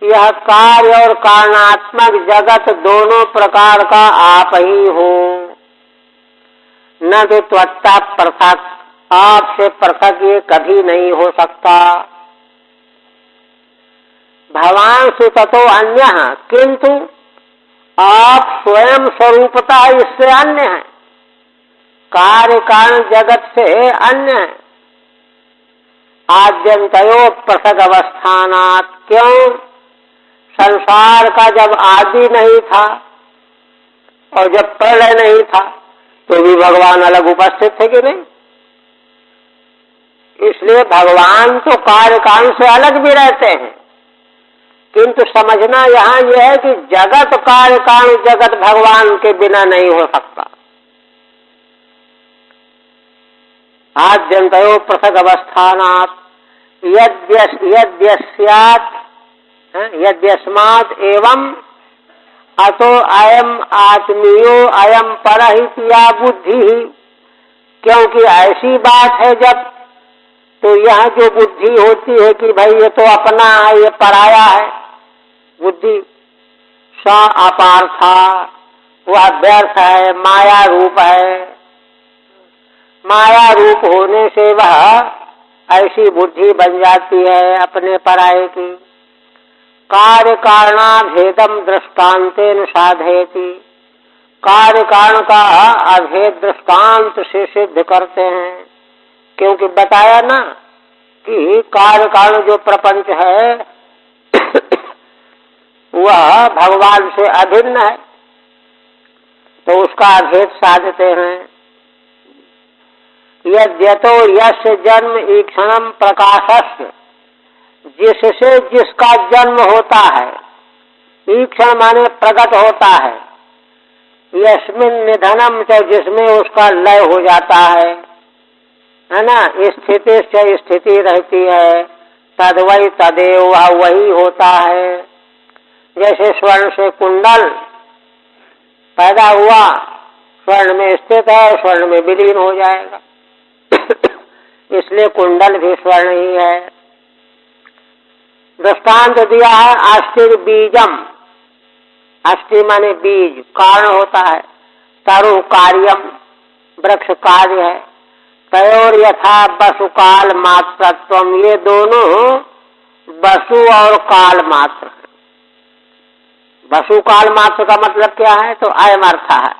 यह कार्य और कारणात्मक जगत दोनों प्रकार का आप ही हो। न तो त्वत्ता पृथक, आपसे पृथक ये कभी नहीं हो सकता। भगवान सुततो अन्य, किंतु आप स्वयं स्वरूपता इससे अन्य है, कार्य कारण जगत से अन्य है। आद्यंतयो पृथक अवस्थानात्, क्यों? संसार का जब आदि नहीं था और जब प्रलय नहीं था तो भी भगवान अलग उपस्थित थे कि नहीं? इसलिए भगवान तो कार्य कारण से अलग भी रहते हैं, किंतु समझना यहाँ यह है कि जगत कार्य कारण जगत भगवान के बिना नहीं हो सकता। आद्यंतयो पृथक अवस्थानात् यद्यस्मात् एवं अतो अयम आत्मीयो अयम परहित या बुद्धि, क्योंकि ऐसी बात है जब, तो यह जो बुद्धि होती है कि भाई ये तो अपना है, ये पराया है, बुद्धि सा अपार्था, वह व्यर्थ है, माया रूप है। माया रूप होने से वह ऐसी बुद्धि बन जाती है अपने पराये की। कार्य कारणाभेदम दृष्टांतेन साधयति, कार्य कारण का अभेद दृष्टांत से सिद्ध करते हैं। क्योंकि बताया ना कि कार्य कारण जो प्रपंच है वह भगवान से अभिन्न है, तो उसका अभेद साधते हैं। यद्यतो यस्य जन्म ईक्षणम प्रकाशस्य, जिससे जिसका जन्म होता है, ईक्षण माने प्रकट होता है, यस्मिन निधनम च, जिसमें उसका लय हो जाता है ना, स्थिति से स्थिति रहती है, तद्वै तदेव, वह वही होता है। जैसे स्वर्ण से कुंडल पैदा हुआ, स्वर्ण में स्थित है, स्वर्ण में विलीन हो जाएगा इसलिए कुंडल भी स्वर्ण ही है। दृष्टांत दिया है आस्तिर बीजम, अस्थि माने बीज, कारण होता है, तरु कार्यम, वृक्ष कार्य है, तयोर यथा वसु काल मात्रत्वम, ये दोनों वसु और काल मात्र है। वसु काल मात्र का मतलब क्या है, तो अयम अर्थ है,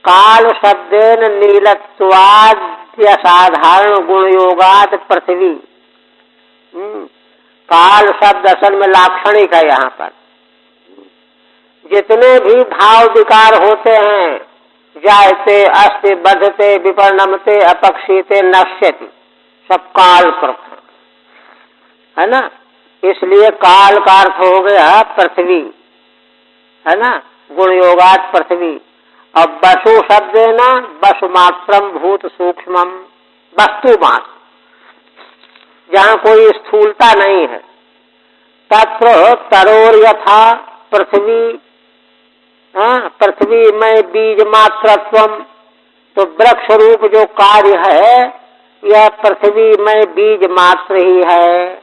काल शब्देन नीलत्वाद्य साधारण गुणयोगात पृथ्वी। काल शब्द असल में लाक्षणिक है। यहाँ पर जितने भी भाव विकार होते हैं, जायते अस्ति बद्धते विपरिणमते अपक्षीते नश्यति, सब काल कृत है ना। इसलिए काल का अर्थ हो गया पृथ्वी, है ना, गुणयोगात पृथ्वी। अब वसु शब्द है ना, वसु मात्रम भूत सूक्ष्मम, वस्तु मात्र, जहाँ कोई स्थूलता नहीं है। तत्र तरोर यथा पृथ्वी, पृथ्वी में बीज मात्रत्वम, तो वृक्ष रूप जो कार्य है यह पृथ्वी में बीज मात्र ही है।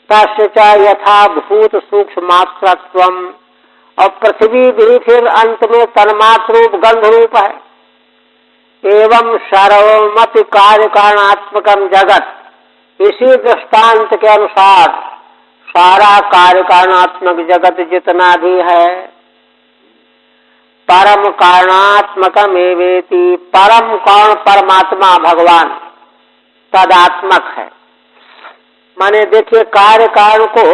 तस्य च यथा भूत सूक्ष्म मात्रत्वम, और पृथ्वी भी फिर अंत में तन्मात्र रूप गंध रूप है। एवं सर्वमपि कार्य कारणात्मकम जगत, इसी दृष्टांत के अनुसार सारा कार्य कारणात्मक जगत जितना भी है, परम कारणात्मकम एवेति, परम कौन, परमात्मा भगवान तदात्मक है। माने देखिए, कार्य कारण को,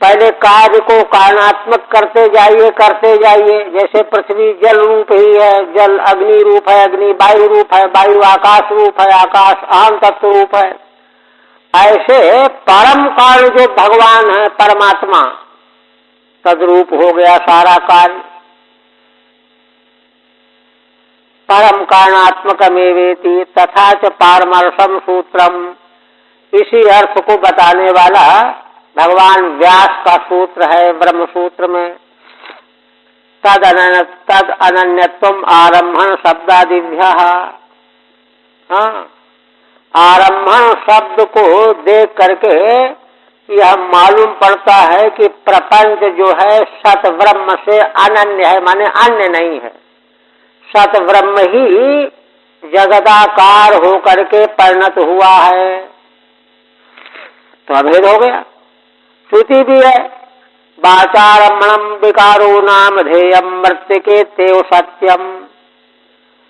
पहले कार्य को कारणात्मक करते जाइए। जैसे पृथ्वी जल रूप ही है, जल अग्नि रूप है, अग्नि वायु रूप है, वायु आकाश रूप है, आकाश अहम तत्व रूप है। ऐसे परम कार्य जो भगवान है, परमात्मा, तद्रूप हो गया सारा कार्य। परम कारणात्मकमेवेति तथा च पारमर्शम सूत्रम, इसी अर्थ को बताने वाला भगवान व्यास का सूत्र है ब्रह्म सूत्र में। तद अनन्यत्वम आरंभण शब्दादिभ्यः, आरंभण शब्द को देख करके यह मालूम पड़ता है कि प्रपंच जो है सत ब्रह्म से अनन्य है, माने अन्य नहीं है। सत ब्रह्म ही जगदाकार होकर के परिणत हुआ है, तो अभेद हो गया। श्रुति भी है, वाचारम्भणम विकारो नाम ध्येयम मृत्तिके तेव सत्यम,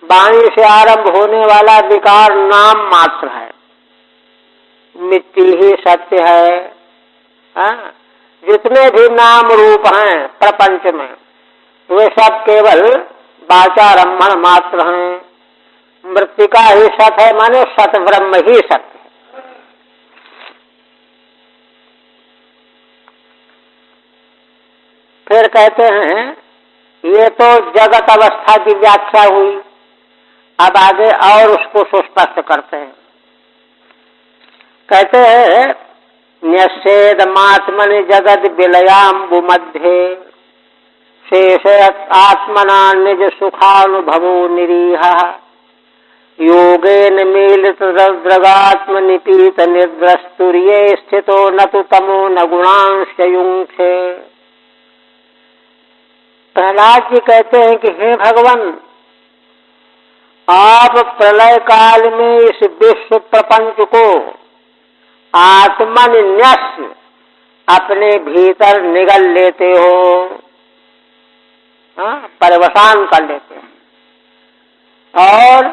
वाणी से आरंभ होने वाला विकार नाम मात्र है, मिट्टी ही सत्य है। जितने भी नाम रूप हैं प्रपंच में, वे सब केवल वाचारम्भण मात्र हैं। मृत्तिका ही सत है, माने सत ब्रह्म ही सत्य है। फिर कहते हैं, ये तो जगत अवस्था की व्याख्या हुई, अब आगे और उसको सुस्पष्ट करते हैं। कहते हैं, न्यस्येदमात्मनि जगद विलयाम्बु मध्ये, शेष आत्मना निज सुखानुभवो निरीहः, योगेन मीलित द्रगात्म निपीत निर्द्रस्तुर्ये स्थितो न तु तमो न गुणांश युंक्षे। प्रहलाद जी कहते हैं कि हे भगवान, आप प्रलय काल में इस विश्व प्रपंच को आत्मन्यस्य अपने भीतर निगल लेते हो। परिवसान कर लेते हैं। और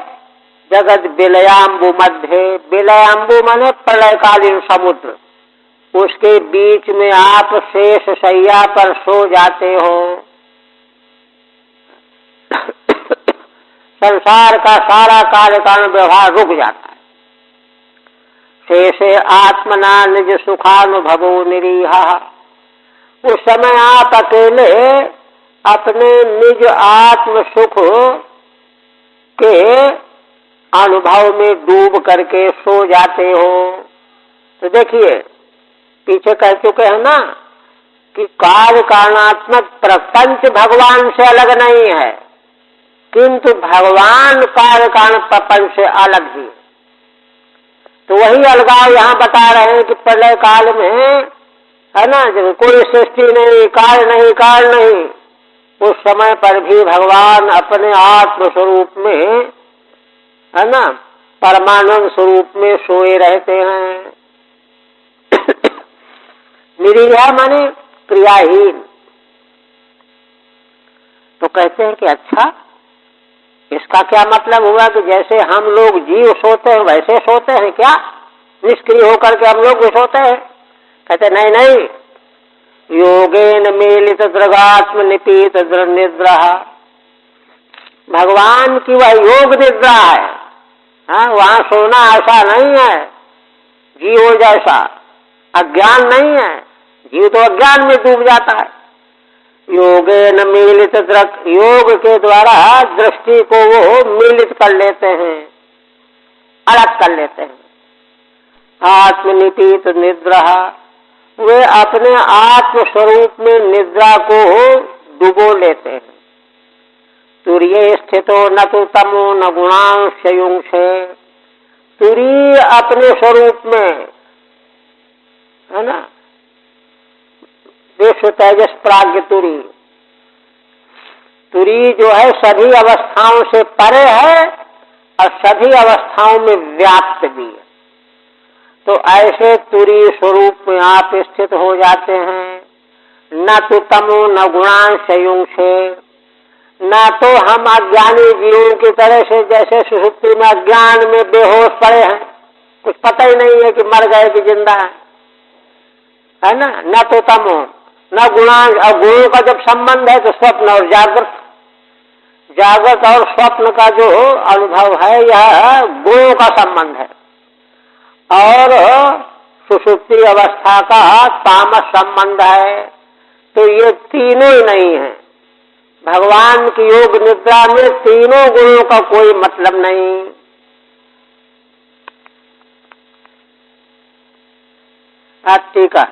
जगत विलयाम्बु मध्य, विलयाम्बु माने प्रलयकालीन समुद्र, उसके बीच में आप शेष शैया पर सो जाते हो। संसार का सारा कार्य कारण व्यवहार रुक जाता है। शेषे आत्मना निज सुखानुभवो निरीहा, उस समय आप अकेले अपने निज आत्म सुख के अनुभव में डूब करके सो जाते हो। तो देखिए पीछे कह चुके हैं ना कि कार्य कारणात्मक प्रपंच भगवान से अलग नहीं है, किंतु भगवान कार्य कारण प्रपंच से अलग ही। तो वही अलगाव यहाँ बता रहे हैं कि प्रलय काल में है ना, जब कोई सृष्टि नहीं, कार्य नहीं, काल नहीं, उस समय पर भी भगवान अपने आत्म स्वरूप में है ना, परमानंद स्वरूप में सोए रहते हैं। निरीह माने क्रियाहीन। तो कहते हैं कि अच्छा, इसका क्या मतलब हुआ कि जैसे हम लोग जीव सोते हैं वैसे सोते हैं क्या? निष्क्रिय होकर के हम लोग भी सोते हैं? कहते नहीं नहीं, योगेन मेलित दृगात्म निपीत निद्रा, भगवान की वह योग निद्रा है। हाँ, वहां सोना ऐसा नहीं है जीव जैसा, अज्ञान नहीं है। जीव तो अज्ञान में डूब जाता है। योगेन मिलित दृक, योग के द्वारा दृष्टि को वो मिलित कर लेते हैं, अलग कर लेते हैं। आत्मनिपीत निद्रा, वे अपने आत्म स्वरूप में निद्रा को डुबो लेते हैं। तुर्ये स्थितो न तो तमो न गुणांश युंक्षे, तुरी अपने स्वरूप में है ना, विश्व तेजस प्राज्ञ तुरी, तुरी जो है सभी अवस्थाओं से परे है और सभी अवस्थाओं में व्याप्त भी है। तो ऐसे तुरी स्वरूप में आप स्थित हो जाते हैं। न तो तमो न गुणांश युंक्षे, न तो हम अज्ञानी जीवों की तरह से जैसे सुषुप्ति में अज्ञान में बेहोश पड़े हैं, कुछ पता ही नहीं है कि मर गए कि जिंदा है ना। न तो तमो न गुणांश, और गुणों का जब संबंध है तो स्वप्न और जागृत, जागृत और स्वप्न का जो अनुभव है यह गुणों का संबंध है, और सुषुप्ति अवस्था का तामस संबंध है। तो ये तीनों ही नहीं है। भगवान की योग निद्रा में तीनों गुणों का कोई मतलब नहीं। ठीक है,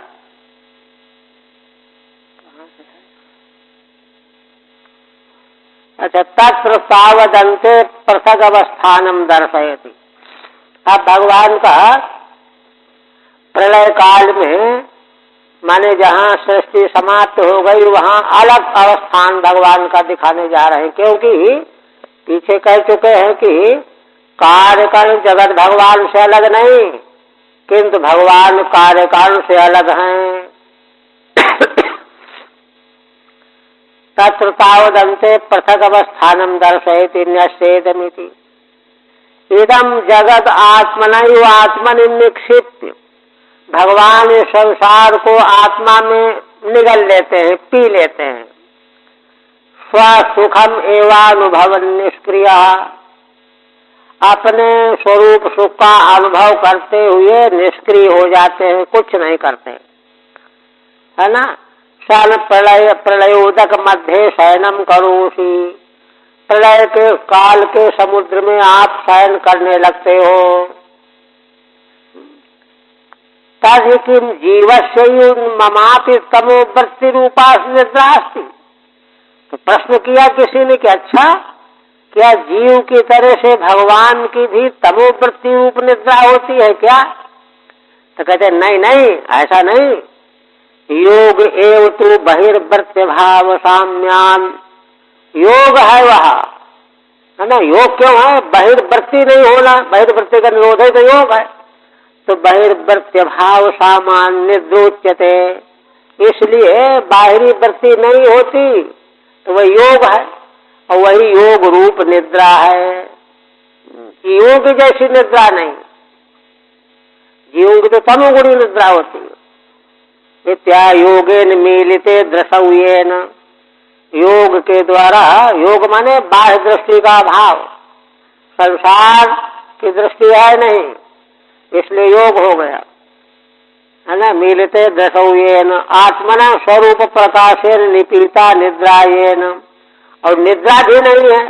अच्छा, तत्र तावदन्ते पृथक अवस्थानम दर्शयति। अब भगवान का प्रलय काल में माने जहाँ सृष्टि समाप्त हो गई वहाँ अलग अवस्थान भगवान का दिखाने जा रहे हैं, क्योंकि पीछे कह चुके हैं कि कार्य कारण जगत भगवान से अलग नहीं, किंतु भगवान कार्य कारण से अलग हैं। तत्र तावदन्ते पृथक अवस्थानम दर्शयति न्यसेदमिति, इदम जगत आत्मनैव आत्मनि निक्षिप्य, भगवान इस संसार को आत्मा में निगल लेते हैं, पी लेते हैं। स्वसुखम एवानुभवन निष्क्रिय, अपने स्वरूप सुख का अनुभव करते हुए निष्क्रिय हो जाते हैं, कुछ नहीं करते, है ना। सन प्रलय प्रलयोदक मध्य शयनम करोषि, प्रलय के काल के समुद्र में आप शयन करने लगते हो। तद किम जीवस्य ममापि तमोवृत्ति रूपा निद्रास्ति। तो प्रश्न किया किसी ने कि अच्छा, क्या जीव की तरह से भगवान की भी तमोवृत्ति रूप निद्रा होती है क्या? तो कहते नहीं नहीं, ऐसा नहीं। योग एव तो बहिर्वृत्ति भाव साम्यान, योग है वह, है ना। योग क्यों है? बहिर्वृत्ति नहीं होना, बहिर्वृत्ति का निरोध है तो योग है। तो बहिर्वृत्ति भाव सामान्य निद्रोच्यते, इसलिए बाहरी वृत्ति नहीं होती, तो वह योग है, और वही योग रूप निद्रा है। जीवों की जैसी निद्रा नहीं, जीवों की तो तमोगुणी निद्रा होती है। नित्या योगेन मीलिते दृशौयेन, योग के द्वारा, योग माने बाह्य दृष्टि का अभाव, संसार की दृष्टि है नहीं, इसलिए योग हो गया, है ना। मीलिते दृशौयेन आत्मना स्वरूप प्रकाशेन निपीता निद्रायेन, और निद्रा भी नहीं है,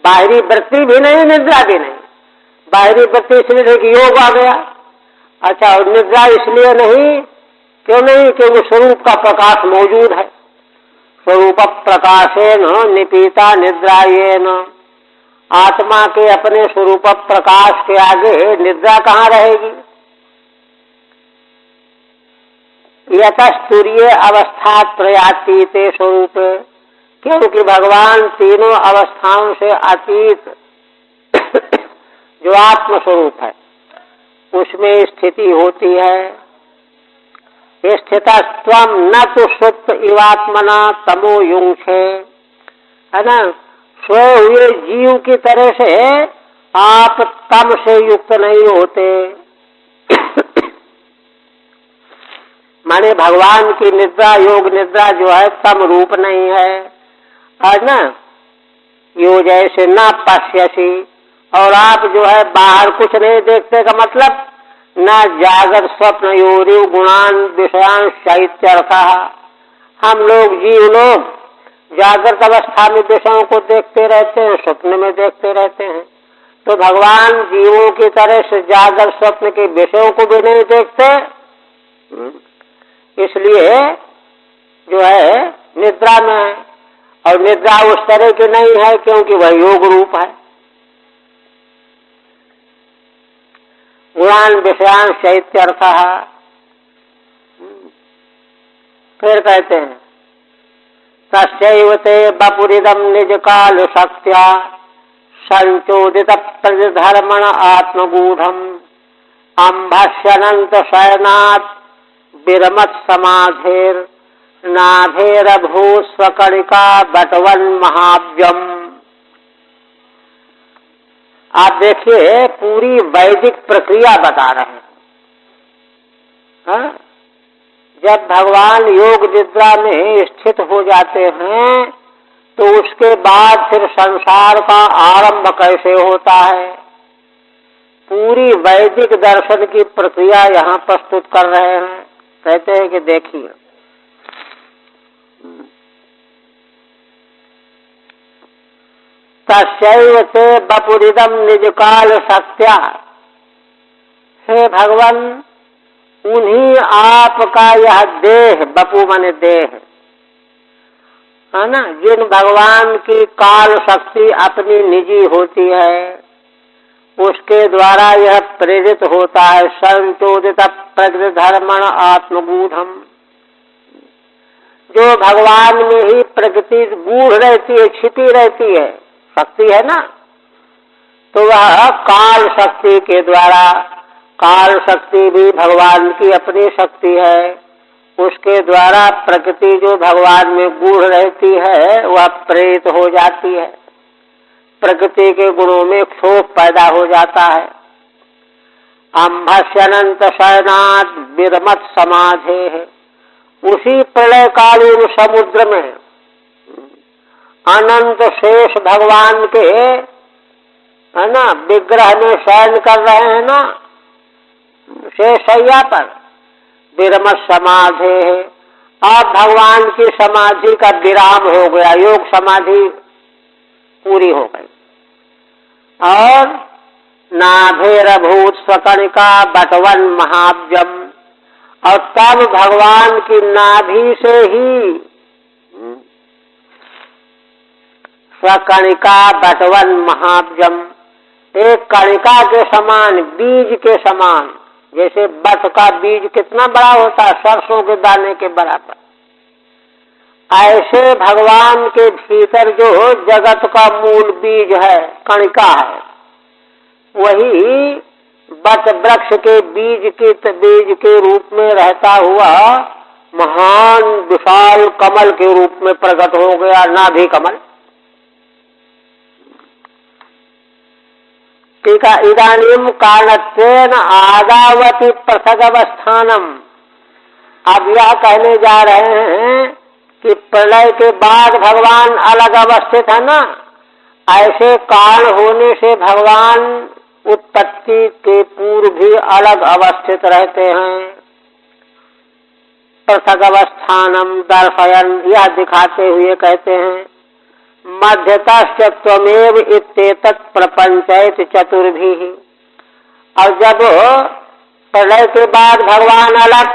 बाहरी वृत्ति भी नहीं, निद्रा भी नहीं। बाहरी वृत्ति इसलिए कि योग आ गया, अच्छा, और निद्रा इसलिए नहीं, क्यों नहीं? क्योंकि स्वरूप का प्रकाश मौजूद है। स्वरूप प्रकाशेन निपीता निद्रायेन, आत्मा के अपने स्वरूप प्रकाश के आगे निद्रा कहाँ रहेगी? यतस्तूर्य अवस्था त्रयातीते स्वरूप, क्योंकि भगवान तीनों अवस्थाओं से अतीत जो आत्म स्वरूप है उसमें स्थिति होती है। स्थितस्त्वम न तो सुप्त इवात्मना तमो युंक्षे, है ना। सोए हुए जीव की तरह से आप तम से युक्त नहीं होते। माने भगवान की निद्रा, योग निद्रा जो है तम रूप नहीं है ना। यो जैसे न पश्यसी, और आप जो है बाहर कुछ नहीं देखते का मतलब न जागृत स्वप्न योरिव गुणान विषयान साहित्यर्था। हम लोग जीव लोग जागृत अवस्था में विषयों को देखते रहते हैं, स्वप्न में देखते रहते हैं, तो भगवान जीवों की तरह से जागृत स्वप्न के विषयों को भी नहीं देखते, इसलिए जो है निद्रा में है। और निद्रा उस तरह की नहीं है क्योंकि वह योग रूप है। गुणान विषयान साहित्यर्थ, फिर कहते हैं तस्यैव ते बपुरिदम निज काल शक्त्या संचोदित प्रतिधर्मण आत्मगूढ़म अम्भस्यनंत शयनात् विरमत समाधेर नाभेरभूत स्वकणिका बटवन महाव्यम। आप देखिए पूरी वैदिक प्रक्रिया बता रहे हैं। हाँ? जब भगवान योग निद्रा में स्थित हो जाते हैं तो उसके बाद फिर संसार का आरंभ कैसे होता है, पूरी वैदिक दर्शन की प्रक्रिया यहाँ प्रस्तुत कर रहे हैं। कहते हैं कि देखिए तस्यैव ते बपुरिदम निज काल सत्या, हे भगवान उन्हीं आपका यह देह, बपु माने देह, है ना, जिन भगवान की काल शक्ति अपनी निजी होती है उसके द्वारा यह प्रेरित होता है। संचोदित प्रकृति धर्मण आत्मगूढ़म, जो भगवान में ही प्रकृति गूढ़ रहती है, छिपी रहती है, शक्ति है ना, तो वह काल शक्ति के द्वारा, काल शक्ति भी भगवान की अपनी शक्ति है, उसके द्वारा प्रकृति जो भगवान में गूढ़ रहती है वह प्रेरित हो जाती है, प्रकृति के गुणों में क्षोभ पैदा हो जाता है। अम्भस्यनंत शयनात् विरमत समाधे है, उसी प्रलयकालीन समुद्र में अनंत शेष भगवान के, है ना, विग्रह में शयन कर रहे हैं ना, शेषैया पर विरमत समाधि है। अब भगवान की समाधि का विराम हो गया, योग समाधि पूरी हो गई, और नाभेरभूत स्वकणिका बटवन महाब्जम, और तब भगवान की नाभि से ही स्वकणिका बटवन महाब्जम, एक कणिका के समान, बीज के समान, जैसे बट का बीज कितना बड़ा होता है, सरसों के दाने के बराबर, ऐसे भगवान के भीतर जो जगत का मूल बीज है, कणिका है, वही बट वृक्ष के बीज के रूप में रहता हुआ महान विशाल कमल के रूप में प्रकट हो गया, नाभि कमल। ठीक है। इदानीम कारणत्वेन आदावती पृथगवस्थानम। अब यह कहने जा रहे हैं कि प्रलय के बाद भगवान अलग अवस्थित है ना, ऐसे कारण होने से भगवान उत्पत्ति के पूर्व भी अलग अवस्थित रहते हैं। पृथक अवस्थानम दर्शयन, यह दिखाते हुए कहते हैं मध्यतश्च त्वमेव इत्येतत् प्रपंचैत चतुर्भिः। और जब प्रलय के बाद भगवान अलग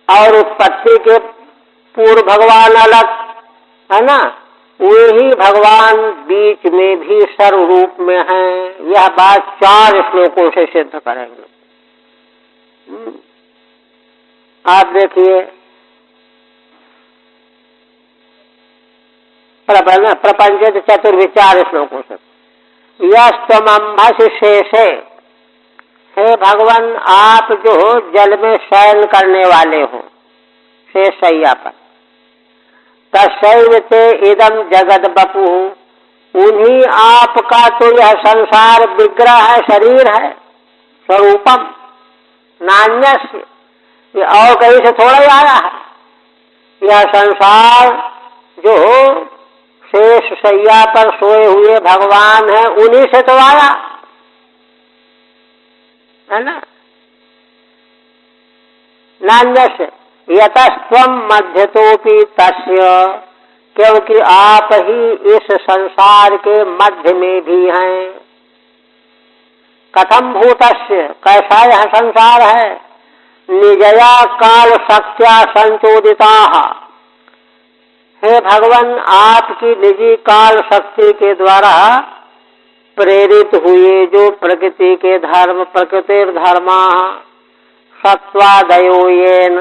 और उत्पत्ति के पूर्व भगवान अलग है ना, वही भगवान बीच में भी सर्व रूप में हैं। यह बात 4 श्लोकों से सिद्ध करेंगे। आप देखिए प्रपंच चतुर्विचार श्लोकों से। यस्तमंभसि शेषे, हे भगवान आप जो जल में शयन करने वाले हो शेष शैया पर, तस्यैव ते इदम जगद बपु, उन्हीं आपका तो यह संसार विग्रह है, शरीर है, स्वरूपम नान्यस्य, ये और कहीं से थोड़ा ही आया है। यह संसार जो शेष शैया पर सोए हुए भगवान है, उन्हीं से तो आया है ना। नान्यस्य यतस्त्वम मध्यतोपि तस्य, क्योंकि आप ही इस संसार के मध्य में भी हैं। कथम भूतस्य, कैसा यह संसार है, निजया काल शक्त्या संचोदिता। हे भगवान आपकी निजी काल शक्ति के द्वारा प्रेरित हुए जो प्रकृति के धर्म, प्रकृतिर धर्मा सत्वादयो येन,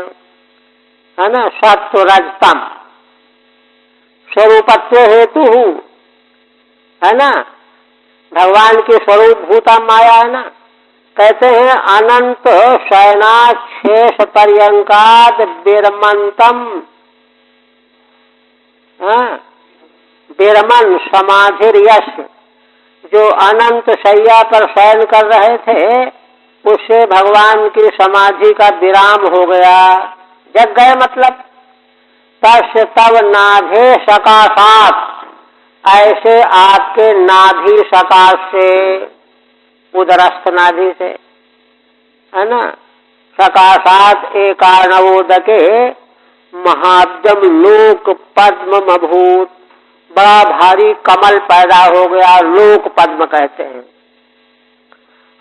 है ना, सत्व रजतम स्वरूपत्व हेतु है ना, भगवान के स्वरूप भूता माया है ना। कहते हैं अनंत शयनाशेष पर्यंकाद विरमंतम, विरमन समाधिर यश, जो अनंत शैया पर शयन कर रहे थे उससे भगवान की समाधि का विराम हो गया, जग गए मतलब। तस्य तव नाभे सकाशात, ऐसे आपके नाभि सकाश से, उदरस्थ नाभि से है ना, सकाशात एकार्णवोदके महाब्दम लोक पद्म अभूत, बड़ा भारी कमल पैदा हो गया, लोक पद्म कहते हैं।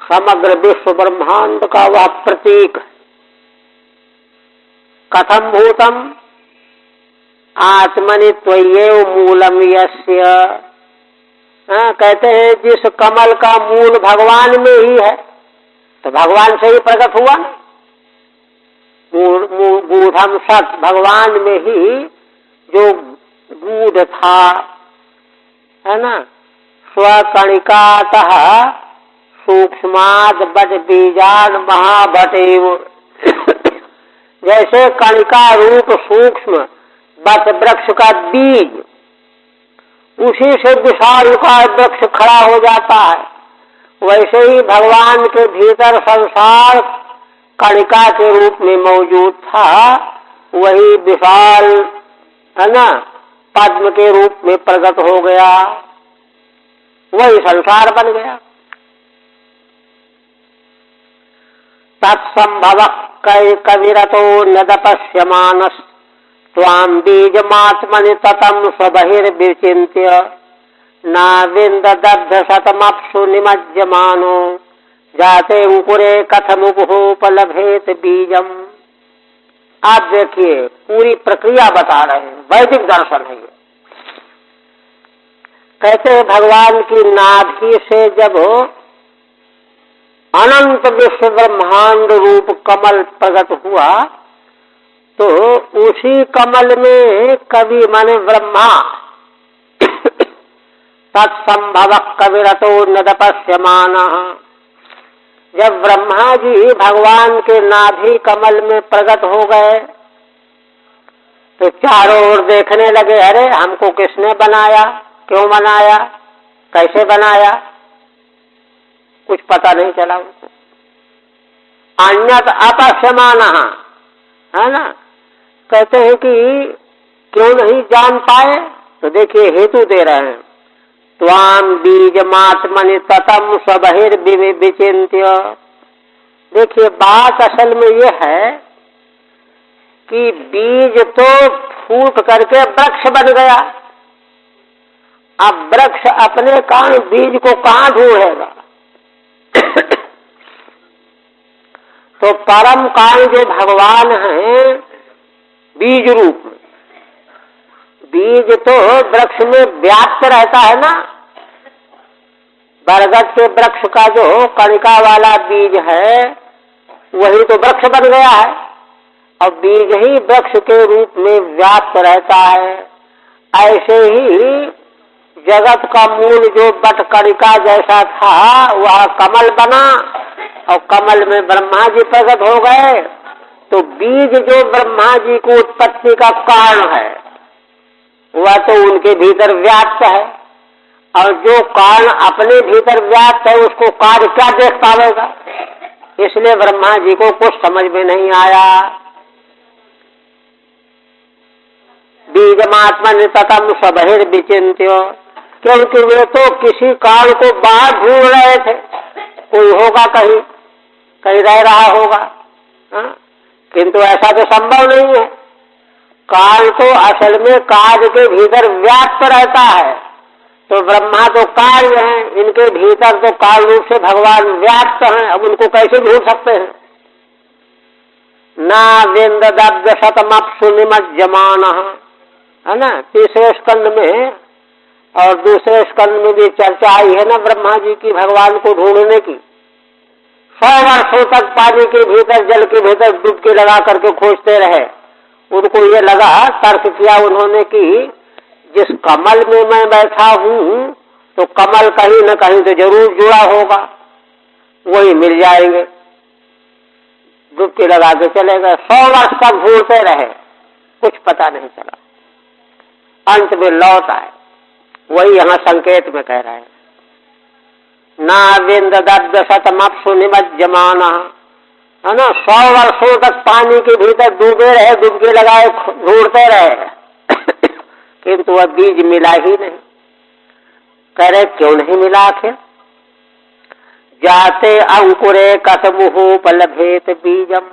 समग्र विश्व ब्रह्मांड का वह प्रतीक। कथम भूतम आत्मनि त्वय्येव मूलम यस्य, कहते हैं जिस कमल का मूल भगवान में ही है, तो भगवान से ही प्रकट हुआ ना। गूढ़म सत, भगवान में ही जो गूढ़ था है ना, स्वकणिकातः सूक्ष्माद बट बीजान महाबटेव, जैसे कणिका रूप सूक्ष्म बट वृक्ष का बीज, उसी से विशाल का वृक्ष खड़ा हो जाता है, वैसे ही भगवान के भीतर संसार कणिका के रूप में मौजूद था, वही विशाल है ना पद्म के रूप में प्रकट हो गया, वही संसार बन गया। तत्संभव कविरतो नदपश्यमानस त्वां बीजमात्मनि ततम स्वबहिर्विचिन्त्य नाविन्द दग्ध शतमप्सु निमज्जमानो जाते अंकुरे कथमुपलभेत बीजम। आप देखिए पूरी प्रक्रिया बता रहे हैं, वैदिक दर्शन है ये। कहते हैं भगवान की नाभि से जब अनंत विश्व ब्रह्मांड रूप कमल प्रकट हुआ, तो उसी कमल में कवि माने ब्रह्मा तत्संभव कविरतो नदपश्यमान, जब ब्रह्मा जी भगवान के नाभि कमल में प्रकट हो गए तो चारों ओर देखने लगे, अरे हमको किसने बनाया, क्यों बनाया, कैसे बनाया, कुछ पता नहीं चला उनको। अन्यत अपश्यमानः, है ना। कहते हैं कि क्यों नहीं जान पाए, तो देखिए हेतु दे रहे हैं। त्वाम बीजमात्मनि ततम स्वबहिर्विचिन्त्य। देखिए बात असल में ये है कि बीज तो फूट करके वृक्ष बन गया। अब वृक्ष अपने कारण बीज को कहां ढूंढेगा? तो परम कारण जो भगवान है बीज रूप में, बीज तो वृक्ष में व्याप्त रहता है ना। बरगद के वृक्ष का जो कणिका वाला बीज है वही तो वृक्ष बन गया है, और बीज ही वृक्ष के रूप में व्याप्त रहता है। ऐसे ही जगत का मूल जो बटकणिका जैसा था वह कमल बना, और कमल में ब्रह्मा जी प्रकट हो गए। तो बीज जो ब्रह्मा जी को उत्पत्ति का कारण है वह तो उनके भीतर व्याप्त है, और जो कारण अपने भीतर व्याप्त है उसको कार्य क्या देख पाएगा? इसलिए ब्रह्मा जी को कुछ समझ में नहीं आया। बीजमात्मनि ततम स्वबहिर्विचिन्त्य, क्योंकि वे तो किसी कारण को बाहर ढूंढ रहे थे, कोई होगा कहीं कहीं रह रहा होगा, किंतु ऐसा तो संभव नहीं है। काल तो असल में कार्य के भीतर व्याप्त रहता है, तो ब्रह्मा तो कार्य हैं, इनके भीतर तो काल रूप से भगवान व्याप्त हैं। अब उनको कैसे ढूंढ सकते हैं? ना विंद दब्द शतमप्सु निमज्जमान, है ना। तीसरे स्कंद में और दूसरे स्कंद में भी चर्चा आई है ना ब्रह्मा जी की भगवान को ढूंढने की। 100 वर्षों तक पानी के भीतर, जल के भीतर डुबकी लगा करके खोजते रहे। उनको ये लगा, तर्क किया उन्होंने कि जिस कमल में मैं बैठा हूं तो कमल कहीं न कहीं तो जरूर जुड़ा होगा, वही मिल जाएंगे। डुबकी लगा के चले गए, 100 वर्ष तक ढूंढते रहे, कुछ पता नहीं चला। अंत में लौट आए। वही यहां संकेत में कह रहा है, ना विंद दब्द शतमप्सु निमज्जमान, है ना। 100 वर्षों तक पानी के भीतर डूबे रहे, डुबकी लगाए ढूंढते रहे, किंतु वह बीज मिला ही नहीं। कह रहे क्यों नहीं मिला आखिर? जाते अंकुरे कसमुहोपलभेत बीजम।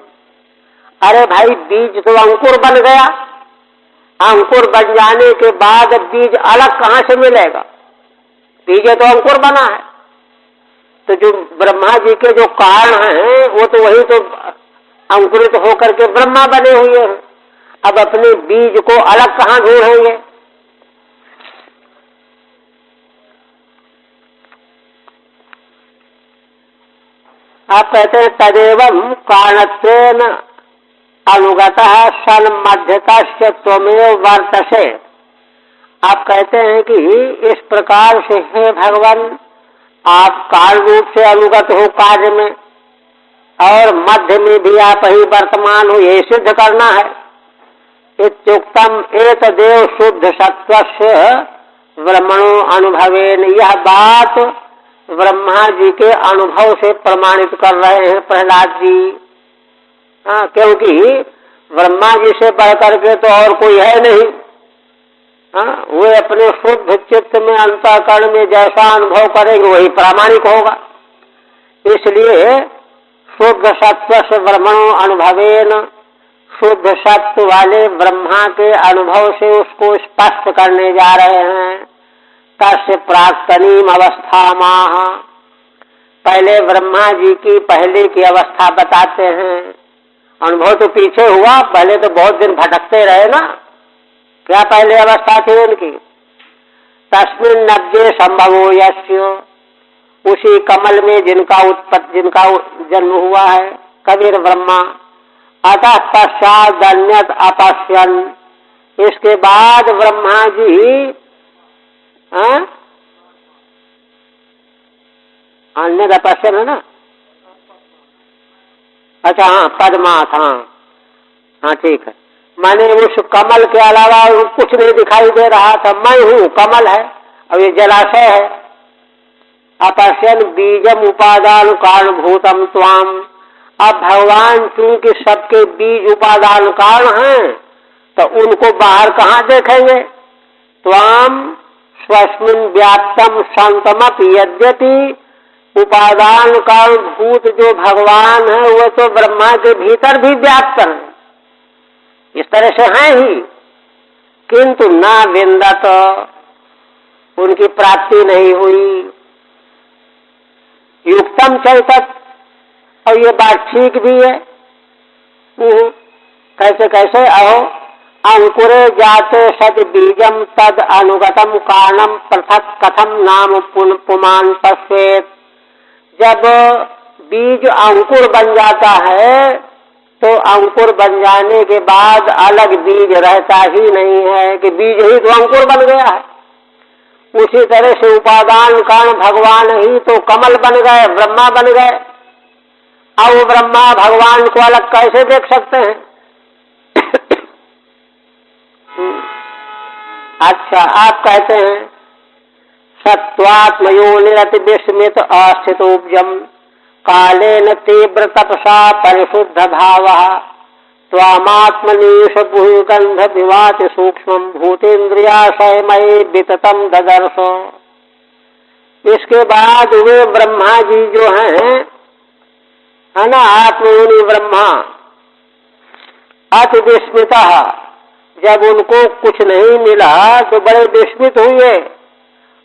अरे भाई बीज तो अंकुर बन गया, अंकुर बन जाने के बाद बीज अलग कहां से मिलेगा? बीज तो अंकुर बना है। तो जो ब्रह्मा जी के जो कारण हैं वो तो वही तो अंकुरित होकर के ब्रह्मा बने हुए हैं। अब अपने बीज को अलग कहां ढूंढेंगे? आप कहते हैं तदेवं कारणत्वेन अनुगतः सन्मध्यतस्य त्वमेव वर्तसे। आप कहते हैं कि इस प्रकार से हे भगवान आप काल रूप से अनुगत हो कार्य में, और मध्य में भी आप ही वर्तमान हो, यही सिद्ध करना है। इत्युक्तम एतदेव शुद्ध सत्वस्य ब्रह्मणो अनुभवेन। यह बात ब्रह्मा जी के अनुभव से प्रमाणित कर रहे हैं प्रहलाद जी। क्योंकि ब्रह्मा जी से बढ़ करके तो और कोई है नहीं। वे अपने शुद्ध चित्त में अंतःकरण में जैसा अनुभव करेंगे वही प्रामाणिक होगा। इसलिए शुद्ध सत्व से ब्रह्मणो अनुभवेन, शुद्ध सत्व वाले ब्रह्मा के अनुभव से उसको स्पष्ट करने जा रहे हैं। तस्य प्राक्तनीम अवस्था माह, पहले ब्रह्मा जी की पहले की अवस्था बताते हैं। अनुभव तो पीछे हुआ, पहले तो बहुत दिन भटकते रहे ना। क्या पहले अवस्था थी उनकी? तस्मिन् नब्जे संभवो यस्य, उसी कमल में जिनका जन्म हुआ है कबीर ब्रह्मा। अतः पश्चात अन्यत अपश्यन, इसके बाद ब्रह्मा जी अन्यत अपश्यन है ना। अच्छा हाँ, पद्मात, हाँ ठीक है। माने उस कमल के अलावा कुछ नहीं दिखाई दे रहा था, मैं हूँ, कमल है और ये जलाशय है। अपश्यन बीजम उपादान कारणभूतम त्वाम। अब भगवान चूंकि सबके बीज उपादान कारण हैं, तो उनको बाहर कहाँ देखेंगे? त्वाम स्वस्मिन व्याप्तम संतमत, यद्यपि उपादान कारणभूत जो भगवान है वो तो ब्रह्मा के भीतर भी व्याप्त है, इस तरह से हैं ही, किंतु ना विंदत, उनकी प्राप्ति नहीं हुई। युक्तम चैतत, और ये बात ठीक भी है। कैसे कैसे? अहो अंकुरे जाते सद बीजम तद अनुगतम कारणम पृथक कथम नाम पुमान पश्येत। जब बीज अंकुर बन जाता है तो अंकुर बन जाने के बाद अलग बीज रहता ही नहीं है कि बीज ही तो अंकुर बन गया है। उसी तरह से उपादान कारण भगवान ही तो कमल बन गए, ब्रह्मा बन गए। अब ब्रह्मा भगवान को अलग कैसे देख सकते हैं? अच्छा, आप कहते हैं सत्वात्मयो निरत विस्मित अस्थितोब्जम कालेन तीव्र तपसा परिशुद्ध भावः त्वामात्मनीश भूगंध विवाति सूक्ष्म भूतेन्द्रियाशयमयी विततम ददर्श। इसके बाद वे ब्रह्मा जी जो हैं, है ना, आत्मयोनि ब्रह्मा, अति विस्मित, जब उनको कुछ नहीं मिला तो बड़े विस्मित हुए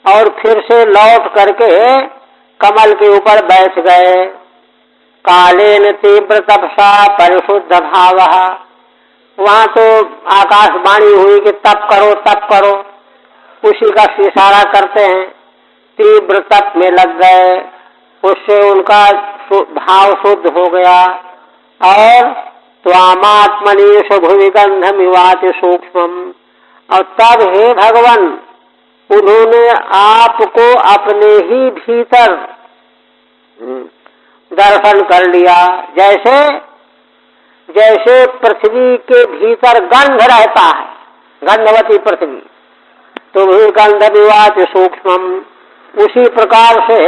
और फिर से लौट करके कमल के ऊपर बैठ गए। कालेन तीव्र तपसा परिशुद्ध भावः, वहां तो आकाशवाणी हुई कि तप करो तप करो, उसी का इशारा करते हैं। तीव्र तप में लग गए, उससे उनका भाव शुद्ध हो गया। और त्वामात्मनीश भुविगंधमिवाति सूक्ष्मम, और तब हे भगवान उन्होंने आपको अपने ही भीतर दर्शन कर लिया। जैसे जैसे पृथ्वी के भीतर गंध रहता है, गंधवती पृथ्वी, तो भी गंधविवात सूक्ष्मम, उसी प्रकार से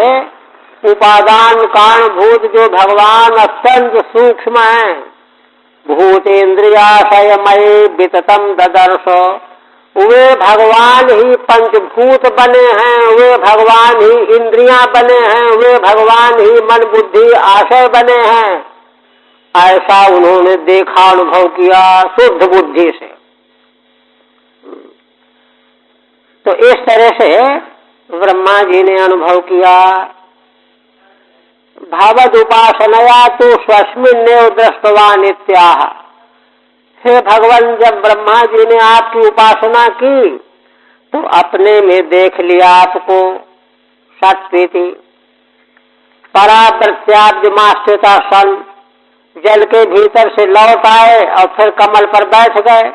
उपादान कारणभूत जो भगवान अत्यंत सूक्ष्म है, भूतेन्द्रियाशयमयी विततम ददर्श, वे भगवान ही पंचभूत बने हैं, वे भगवान ही इंद्रियां बने हैं, वे भगवान ही मन बुद्धि आशय बने हैं। ऐसा उन्होंने देखा, अनुभव किया शुद्ध बुद्धि से। तो इस तरह से ब्रह्मा जी ने अनुभव किया। भगवद उपासनया तो स्वस्मिन्नेव दृष्टवा नित्याः। हे भगवान, जब ब्रह्मा जी ने आपकी उपासना की तो अपने में देख लिया आपको, सत्प्रीति पराप्रत्याब्जमास्थिता सन, जल के भीतर से लौट आए और फिर कमल पर बैठ गए।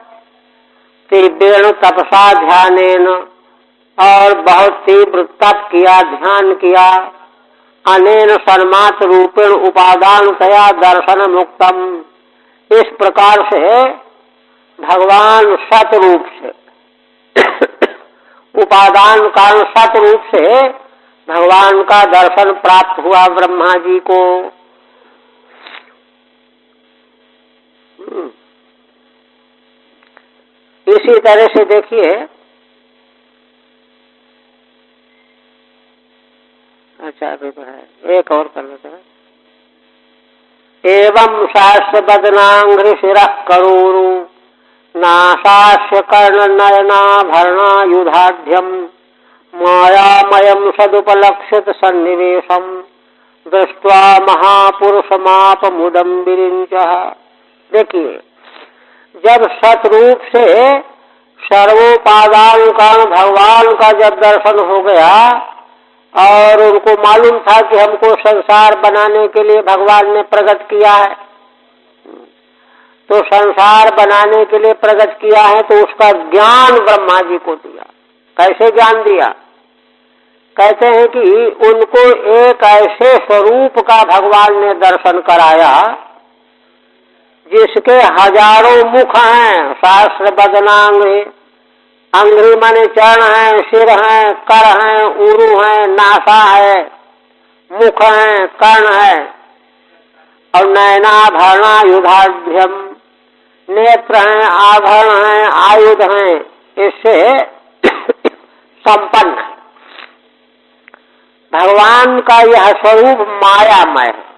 तीव्र तपसा ध्यानेन, और बहुत तीव्र तप किया, ध्यान किया। अनेन सन्मात्र रूपेण उपादान तया दर्शन मुक्तम, इस प्रकार से भगवान सतरूप से उपादान कारण सतरूप से भगवान का दर्शन प्राप्त हुआ ब्रह्मा जी को। इसी तरह से देखिए, अच्छा अभी तो है, एक और कर लेते हैं। एवं शास्त्र बदनांघ्रि शिरः करोरु नाशास्य कर्ण नयनाभरणायुधाढ्यम मायामयम सदुपलक्षित सन्निवेशम दृष्ट्वा महापुरुषमाप मुदम विरिंचः। देखिए, जब सतरूप से सर्वोपादान कारण भगवान का जब दर्शन हो गया और उनको मालूम था कि हमको संसार बनाने के लिए भगवान ने प्रकट किया है, तो संसार बनाने के लिए प्रकट किया है तो उसका ज्ञान ब्रह्मा जी को दिया। कैसे ज्ञान दिया? कहते हैं कि उनको एक ऐसे स्वरूप का भगवान ने दर्शन कराया जिसके हजारों मुख हैं, सहस्र बदनांग्री, अंग्री माने चरण है, सिर है, कर है, उरु है, नासा है, मुख है, कर्ण है, और नयनाभरणा युधाभ्यम, नेत्र हैं, आभरण हैं, आयुध हैं, इससे संपन्न है। भगवान का यह स्वरूप मायामय है।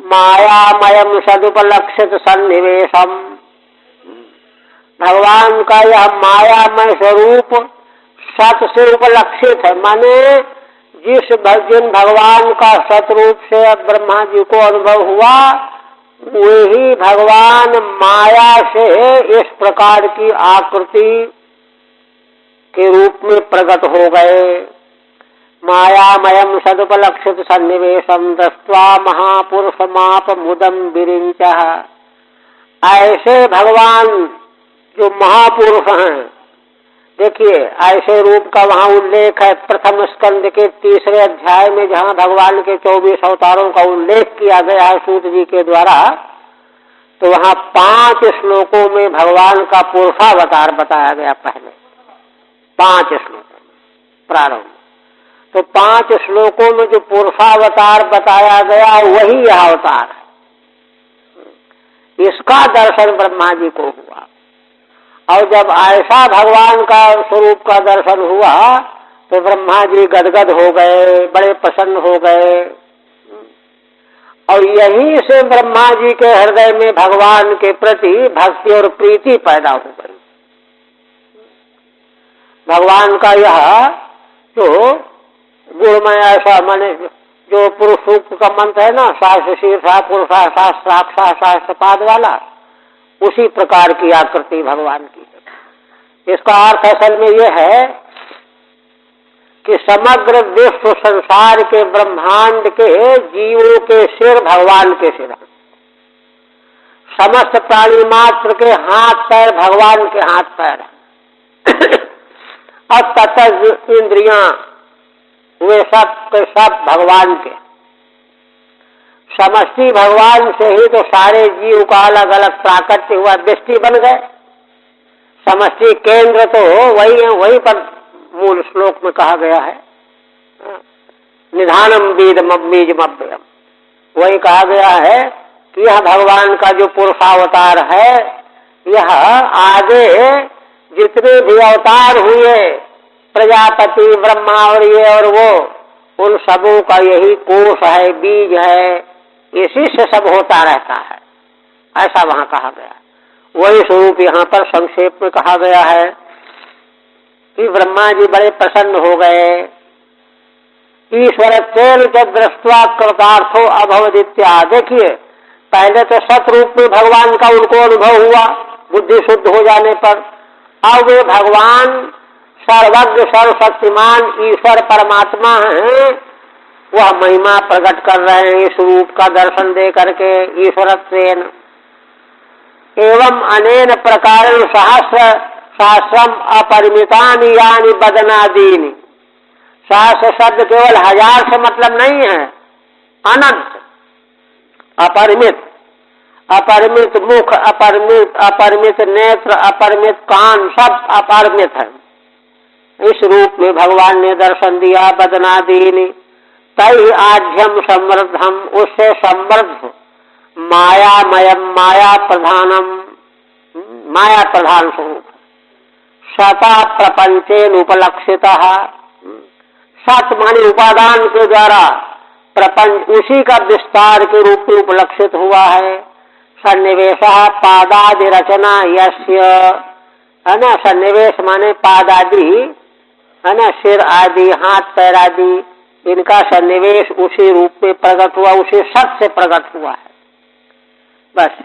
मायामयम सदुपलक्षित सन्निवेशम, भगवान का यह मायामय स्वरूप सत से उपलक्षित है, माने जिन भगवान का सतरूप से ब्रह्मा जी को अनुभव हुआ, वही भगवान माया से इस प्रकार की आकृति के रूप में प्रकट हो गए। मायामयम सदुपलक्षित सन्निवेशम दृष्ट्वा महापुरुषमाप मुदम विरिंचः, ऐसे भगवान जो महापुरुष हैं, देखिए ऐसे रूप का वहाँ उल्लेख है प्रथम स्कंद के 3रे अध्याय में, जहाँ भगवान के 24 अवतारों का उल्लेख किया गया है सूत जी के द्वारा। तो वहाँ 5 श्लोकों में भगवान का पुरुषावतार बताया गया, पहले 5 श्लोकों में प्रारंभ। तो 5 श्लोकों में जो पुरुषावतार बताया गया वही यह अवतार है। इसका दर्शन ब्रह्मा जी को हुआ, और जब ऐसा भगवान का स्वरूप का दर्शन हुआ तो ब्रह्मा जी गदगद हो गए, बड़े प्रसन्न हो गए, और यहीं से ब्रह्मा जी के हृदय में भगवान के प्रति भक्ति और प्रीति पैदा हो गई। भगवान का यह जो गुणमय ऐसा माने जो पुरुष सूक्त का मंत्र है ना, शास्त्र शीर्षा पुरुषा शास्त्राक्षा शास्त्रपाद वाला, उसी प्रकार की आकृति भगवान की है। इसका अर्थ असल में यह है कि समग्र विश्व संसार के ब्रह्मांड के जीवों के सिर भगवान के सिर हैं, समस्त प्राणी मात्र के हाथ पैर भगवान के हाथ पैर हैं, और ततज इंद्रियां वे सब के सब भगवान के। समष्टि भगवान से ही तो सारे जीव का अलग अलग प्राकट्य हुआ, दृष्टि बन गए। समष्टि केंद्र तो वही है, वही पर मूल श्लोक में कहा गया है, निधानम बीजमव्ययम, वही कहा गया है कि यह भगवान का जो पुरुषावतार है, यह आगे जितने भी अवतार हुए, प्रजापति ब्रह्मा और ये और वो, उन सबों का यही कोष है, बीज है, इसी से सब होता रहता है, ऐसा वहां कहा गया। वही स्वरूप यहाँ पर संक्षेप में कहा गया है कि ब्रह्मा जी बड़े प्रसन्न हो गए। ईश्वर तेल के दृष्टवा कृतार्थो अभवदित्या, देखिए पहले तो सतरूप में भगवान का उनको अनुभव हुआ बुद्धि शुद्ध हो जाने पर, अब वे भगवान सर्वज्ञ सर्वशक्तिमान ईश्वर परमात्मा हैं, वह महिमा प्रकट कर रहे हैं इस रूप का दर्शन दे करके ईश्वरत्वेन। एवं अनेन प्रकार सहस्रम अपरिमितानि यानि बदनादीनि, सहस्र शब्द केवल 1000 से मतलब नहीं है, अनंत, अपरिमित, अपरिमित मुख, अपरिमित नेत्र, अपरिमित कान, सब अपरिमित है। इस रूप में भगवान ने दर्शन दिया बदनादीनि, तई आढ्यम समृद्धम, उससे समृद्ध, मायामयम माया प्रधानम, माया प्रधान स्वरूप, सता प्रपंचेन उपलक्षितः, सत माने उपादान के द्वारा प्रपंच उसी का विस्तार के रूप में उपलक्षित हुआ है। सन्निवेशः पादादि रचना यस्य, है ना, सन्निवेश माने पादादि, है ना, सिर आदि हाथ पैर आदि, इनका सन्निवेश उसी रूप में प्रकट हुआ, उसी सत से प्रकट हुआ है। बस